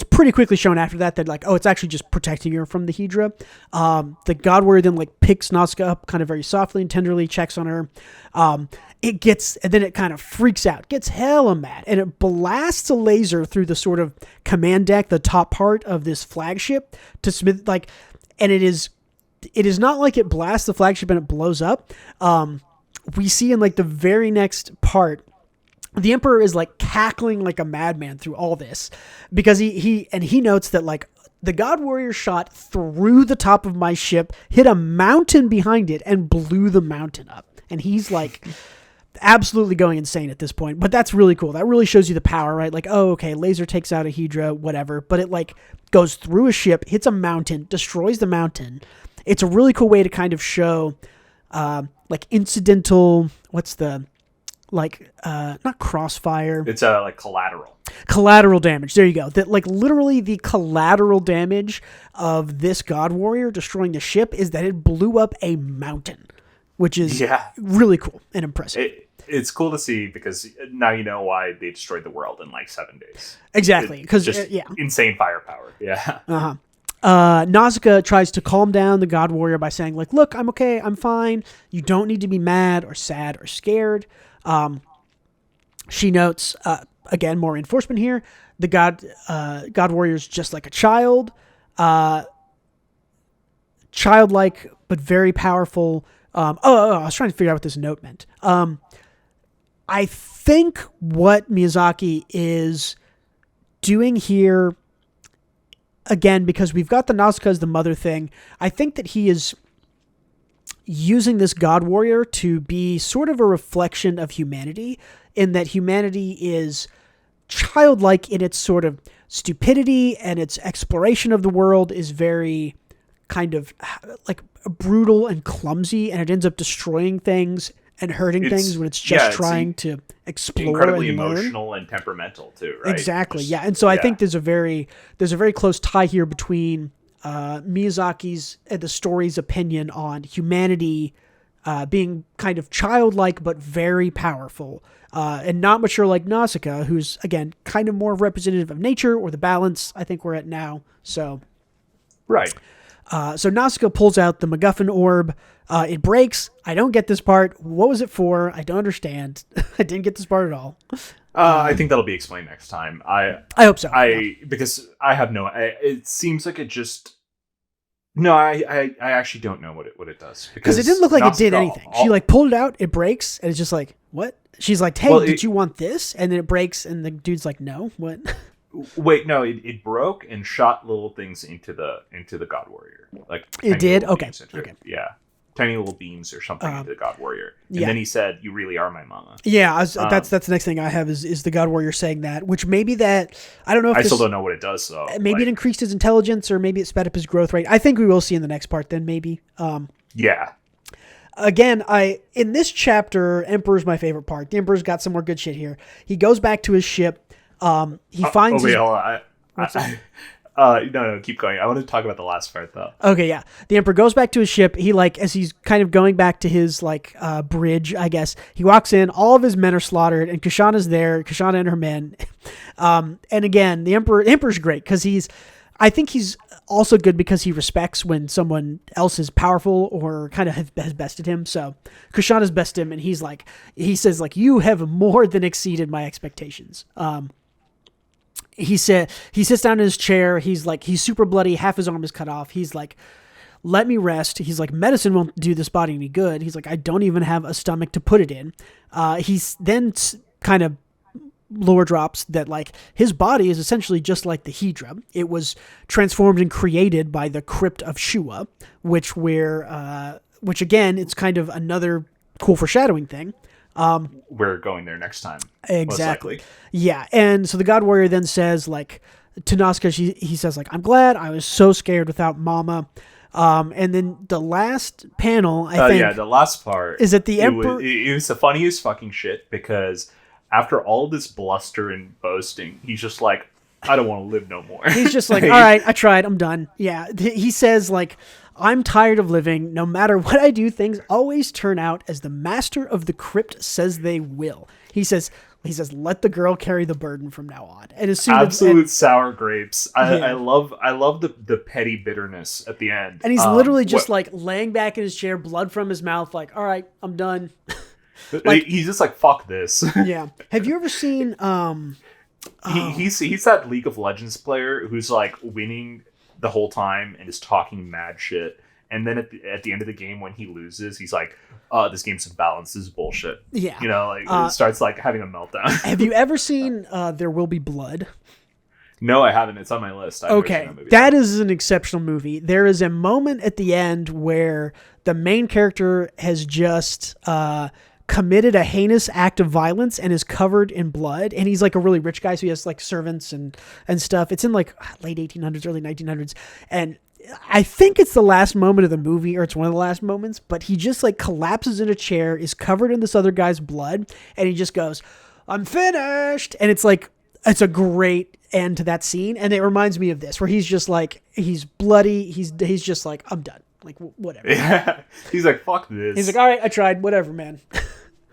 S1: pretty quickly shown after that like, oh, it's actually just protecting her from the Hydra. The God Warrior then like picks Nausicaä up kind of very softly and tenderly, checks on her. And then it kind of freaks out, gets hella mad, and it blasts a laser through the sort of command deck, the top part of this flagship to Smith, like, and it is not like it blasts the flagship and it blows up. We see in like the very next part, the Emperor is like cackling like a madman through all this because he notes that like the God Warrior shot through the top of my ship, hit a mountain behind it, and blew the mountain up. And he's like absolutely going insane at this point. But that's really cool. That really shows you the power, right? Like, oh, okay, laser takes out a Hydra, whatever. But it like goes through a ship, hits a mountain, destroys the mountain. It's a really cool way to kind of show like incidental, what's the, like, not crossfire.
S2: It's like
S1: collateral damage. There you go. That like literally the collateral damage of this God Warrior destroying the ship is that it blew up a mountain, which is really cool and impressive.
S2: It's cool to see because now you know why they destroyed the world in like 7 days.
S1: Exactly. Because
S2: insane firepower. Yeah.
S1: Nausicaä tries to calm down the God Warrior by saying like, look, I'm okay. I'm fine. You don't need to be mad or sad or scared. She notes, again, more reinforcement here. The God Warrior's just like a child, childlike, but very powerful. I was trying to figure out what this note meant. I think what Miyazaki is doing here, again, because we've got the Nausicaä as the mother thing, I think that he is using this God Warrior to be sort of a reflection of humanity, in that humanity is childlike in its sort of stupidity, and its exploration of the world is very kind of like brutal and clumsy, and it ends up destroying things and hurting things when it's just trying to explore.
S2: Incredibly
S1: and learn.
S2: Emotional and temperamental too, right?
S1: Exactly, yeah. And so I think there's a very close tie here between Miyazaki's the story's opinion on humanity being kind of childlike but very powerful, and not mature like Nausicaä, who's again kind of more representative of nature or the balance I think we're at now. So,
S2: right.
S1: So Nausicaä pulls out the MacGuffin orb. It breaks. I don't get this part. What was it for? I don't understand. I didn't get this part at all.
S2: I think that'll be explained next time. I
S1: hope so.
S2: Because I have no. It seems like it just. No, I actually don't know what it does,
S1: because it didn't look like it did anything. She like pulled it out, it breaks, and it's just like, what? She's like, hey, did you want this? And then it breaks, and the dude's like, no, what?
S2: Wait, no, it broke and shot little things into the God Warrior. Like
S1: it did. Okay.
S2: Yeah. Tiny little beams or something into the God Warrior, and then he said, "You really are my mama."
S1: Yeah, that's the next thing I have is the God Warrior saying that, which maybe that I don't know. If
S2: I still don't know what it does. So
S1: maybe it increased his intelligence, or maybe it sped up his growth rate. I think we will see in the next part. Then maybe.
S2: Yeah.
S1: Again, in this chapter, Emperor's my favorite part. The Emperor's got some more good shit here. He goes back to his ship. He finds.
S2: No, keep going. I want to talk about the last part though.
S1: Okay, yeah. The Emperor goes back to his ship. He as he's kind of going back to his bridge, I guess. He walks in. All of his men are slaughtered, and Kushana's there. Kushana and her men. And again, the Emperor's great because I think he's also good because he respects when someone else is powerful or kind of has bested him. So Kushana's bested him, and he says you have more than exceeded my expectations. He sits down in his chair. He's super bloody. Half his arm is cut off. He's like, let me rest. He's like, medicine won't do this body any good. He's like, I don't even have a stomach to put it in. He's then kind of lore drops that like his body is essentially just like the Hydra. It was transformed and created by the crypt of Shua, which again, it's kind of another cool foreshadowing thing.
S2: We're going there next time.
S1: Exactly. Yeah. And so the God Warrior then says like to Nausicaä, he says like, I'm glad I was so scared without Mama. And then the last panel, I think.
S2: Yeah, the last part.
S1: Is that the Emperor.
S2: It was the funniest fucking shit because after all this bluster and boasting, he's just like, I don't want to live no more.
S1: He's just like, all right, I tried. I'm done. Yeah. He says like, I'm tired of living. No matter what I do, things always turn out as the master of the crypt says they will. He says, let the girl carry the burden from now on. And as soon
S2: absolute sour grapes. I love the petty bitterness at the end.
S1: And he's literally just like laying back in his chair, blood from his mouth, like, all right, I'm done.
S2: Like, he's just like, fuck this.
S1: Yeah. Have you ever seen
S2: he's that League of Legends player who's like winning the whole time and is talking mad shit, and then at the end of the game when he loses, he's like, this game's imbalanced, this is bullshit.
S1: Yeah.
S2: You know, like it starts like having a meltdown.
S1: Have you ever seen There Will Be Blood?
S2: No, I haven't. It's on my list.
S1: Okay, that is an exceptional movie. There is a moment at the end where the main character has just committed a heinous act of violence and is covered in blood, and he's like a really rich guy, so he has like servants and stuff. It's in like late 1800s, early 1900s, and I think it's the last moment of the movie, or it's one of the last moments, but he just like collapses in a chair, is covered in this other guy's blood, and he just goes, I'm finished. And it's like, it's a great end to that scene. And it reminds me of this, where he's just like, he's bloody. He's just like, I'm done. Like, whatever.
S2: Yeah. He's like, fuck this.
S1: He's like, all right, I tried. Whatever, man.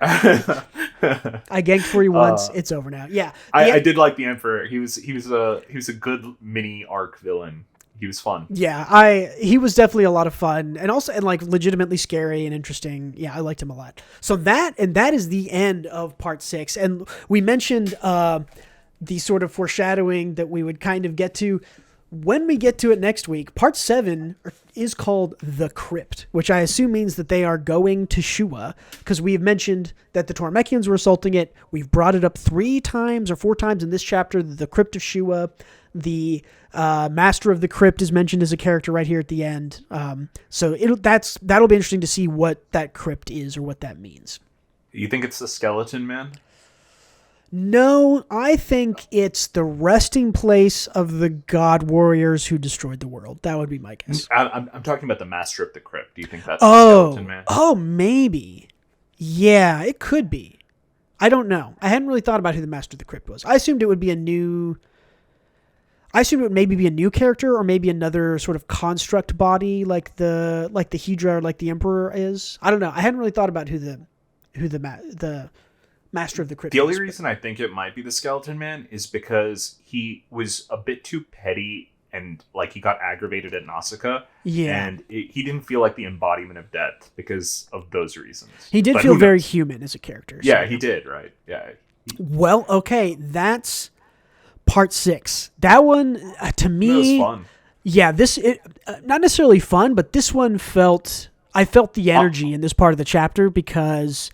S1: I ganked for you once. It's over now. Yeah.
S2: I did like the Emperor. He was a good mini arc villain. He was fun.
S1: Yeah, he was definitely a lot of fun, and like legitimately scary and interesting. Yeah, I liked him a lot. So that is the end of part 6, and we mentioned the sort of foreshadowing that we would kind of get to when we get to it next week. Part 7 is called The Crypt, which I assume means that they are going to Shua, because we've mentioned that the Tormekians were assaulting it. We've brought it up 3 times or 4 times in this chapter. The Crypt of Shua. The Master of the Crypt is mentioned as a character right here at the end. So that'll be interesting to see what that crypt is or what that means.
S2: You think it's the Skeleton Man?
S1: No, I think it's the resting place of the god warriors who destroyed the world. That would be my guess.
S2: I'm talking about the Master of the Crypt. Do you think that's the Skeleton Man?
S1: Oh, maybe. Yeah, it could be. I don't know. I hadn't really thought about who the Master of the Crypt was. I assumed it would maybe be a new character, or maybe another sort of construct body like the Hydra or like the Emperor is. I don't know. I hadn't really thought about who the Master of the Crypt.
S2: The only reason I think it might be the Skeleton Man is because he was a bit too petty and like he got aggravated at Nausicaä.
S1: Yeah.
S2: And he didn't feel like the embodiment of death because of those reasons.
S1: He did feel very human as a character.
S2: Yeah, so. He did, right? Yeah.
S1: Well, okay, that's part 6. That one, to me,
S2: that was fun.
S1: Yeah, not necessarily fun, but this one I felt the energy in this part of the chapter because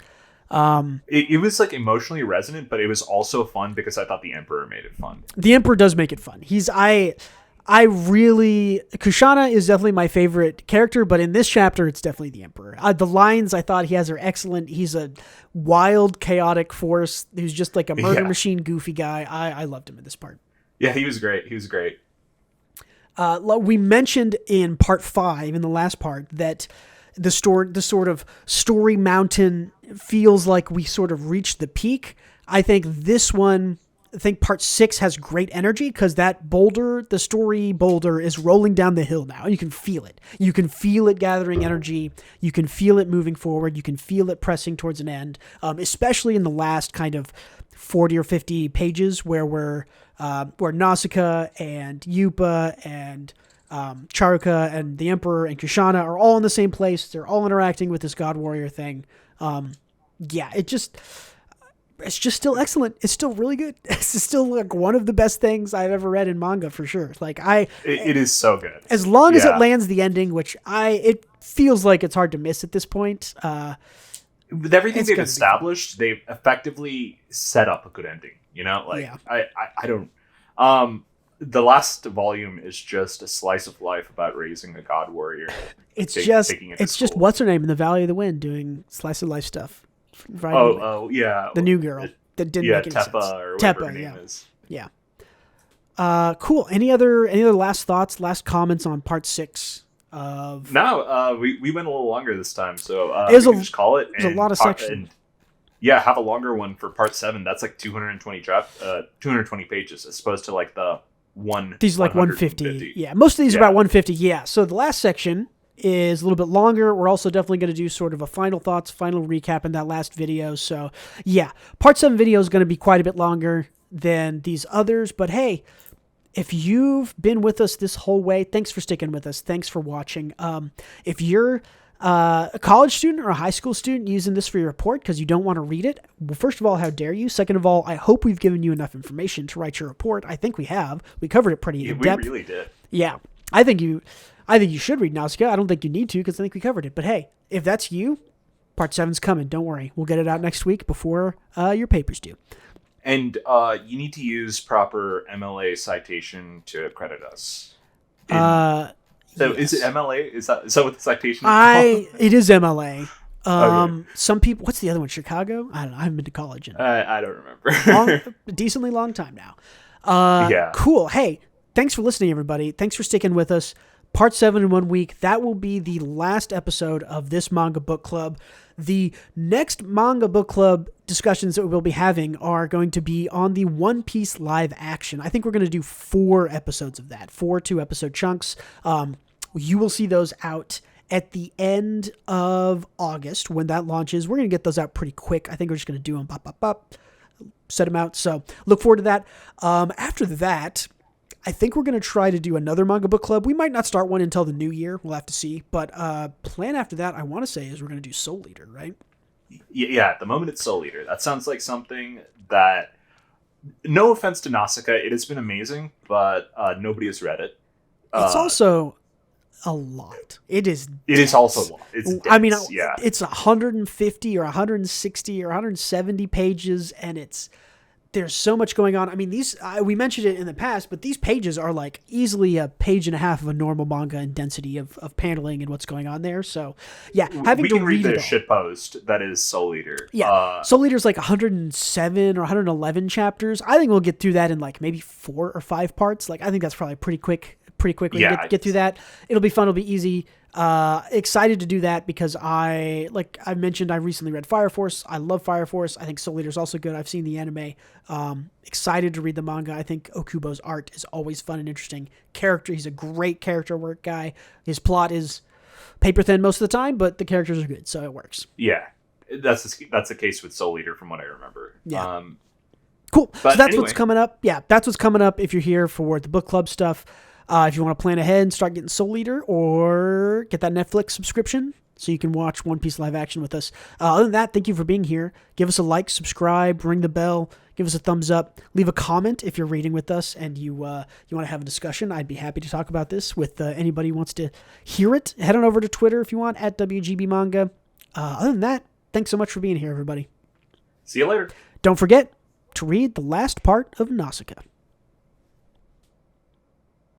S2: it was like emotionally resonant, but it was also fun because I thought the Emperor made it fun.
S1: The Emperor does make it fun. Kushana is definitely my favorite character, but in this chapter, it's definitely the Emperor. The lines I thought he has are excellent. He's a wild, chaotic force who's just like a murder machine, goofy guy. I loved him in this part.
S2: Yeah, he was great.
S1: We mentioned in part 5, in the last part, that the sort of story mountain feels like we sort of reached the peak. I think part 6 has great energy because that boulder, the story boulder, is rolling down the hill now. You can feel it. You can feel it gathering energy. You can feel it moving forward. You can feel it pressing towards an end, especially in the last kind of 40 or 50 pages where Nausicaä and Yupa and Charuka and the Emperor and Kushana are all in the same place. They're all interacting with this God Warrior thing. It's just still excellent. It's still really good. It's still like one of the best things I've ever read in manga for sure. Like
S2: it is so good.
S1: As long as it lands the ending, which it feels like it's hard to miss at this point.
S2: with everything
S1: It's
S2: they've
S1: gonna be
S2: established, they've effectively set up a good ending. You know, like
S1: Yeah.
S2: I don't. The last volume is just a slice of life about raising a god warrior.
S1: It's
S2: taking it to
S1: just
S2: school.
S1: what's her name in the Valley of the Wind doing slice of life stuff. Right.
S2: Yeah.
S1: The new girl that didn't
S2: Yeah,
S1: make any
S2: Teppa
S1: sense.
S2: or whatever her name
S1: yeah.
S2: is.
S1: Yeah. Cool. Any other last thoughts, last comments on part 6 of?
S2: No, we went a little longer this time, so
S1: It was
S2: we can just call it.
S1: There's a lot of section.
S2: And, yeah, have a longer one for part 7. That's like 220 pages, as opposed to like the one.
S1: These are like 150. Yeah, most of these are about 150. Yeah. So the last section is a little bit longer. We're also definitely going to do sort of a final thoughts, final recap in that last video. So yeah, part 7 video is going to be quite a bit longer than these others. But hey, if you've been with us this whole way, thanks for sticking with us. Thanks for watching. If you're a college student or a high school student using this for your report because you don't want to read it, well, first of all, how dare you? Second of all, I hope we've given you enough information to write your report. I think we have. We covered it pretty in depth.
S2: We really did.
S1: Yeah, I think you should read Nausicaä. I don't think you need to because I think we covered it. But hey, if that's you, part 7's coming. Don't worry. We'll get it out next week before your papers due.
S2: And you need to use proper MLA citation to credit us. So
S1: yes.
S2: Is it MLA? Is that what the citation is called?
S1: It is MLA.
S2: Okay.
S1: Some people, what's the other one? Chicago? I don't know. I haven't been to college in
S2: I don't remember.
S1: decently long time now.
S2: Yeah.
S1: Cool. Hey, thanks for listening, everybody. Thanks for sticking with us. Part 7 in 1 week. That will be the last episode of this manga book club. The next manga book club discussions that we'll be having are going to be on the One Piece live action. I think we're going to do 4 episodes of that, 4 2-episode chunks. You will see those out at the end of August when that launches. We're going to get those out pretty quick. I think we're just going to do them, set them out. So look forward to that. After that, I think we're going to try to do another manga book club. We might not start one until the new year. We'll have to see. But plan after that, I want to say, is we're going to do Soul Eater, right?
S2: Yeah, at the moment it's Soul Eater. That sounds like something that, no offense to Nausicaä, it has been amazing, but nobody has read it.
S1: It's also a lot. It is
S2: also a lot. It's dense,
S1: I mean,
S2: yeah.
S1: It's 150 or 160 or 170 pages, and there's so much going on. I mean, these we mentioned it in the past, but these pages are like easily a page and a half of a normal manga in density of paneling and what's going on there. So, yeah, having to read
S2: the
S1: it all.
S2: shitpost that is Soul Eater.
S1: Yeah, Soul Eater's like 107 or 111 chapters. I think we'll get through that in like maybe 4 or 5 parts. Like, I think that's probably pretty quickly get through that. It'll be fun. It'll be easy. Excited to do that because I mentioned, I recently read Fire Force. I love Fire Force. I think Soul Eater's also good. I've seen the anime. Excited to read the manga. I think Okubo's art is always fun and interesting. He's a great character work guy. His plot is paper thin most of the time, but the characters are good, so it works.
S2: Yeah, that's the case with Soul Eater from what I remember.
S1: Yeah. Cool. So that's what's coming up. Yeah, that's what's coming up if you're here for the book club stuff. If you want to plan ahead and start getting Soul Eater or get that Netflix subscription so you can watch One Piece live action with us. Other than that, thank you for being here. Give us a like, subscribe, ring the bell, give us a thumbs up, leave a comment if you're reading with us and you want to have a discussion. I'd be happy to talk about this with anybody who wants to hear it. Head on over to Twitter if you want, at WGB Manga. Other than that, thanks so much for being here, everybody.
S2: See you later.
S1: Don't forget to read the last part of Nausicaä.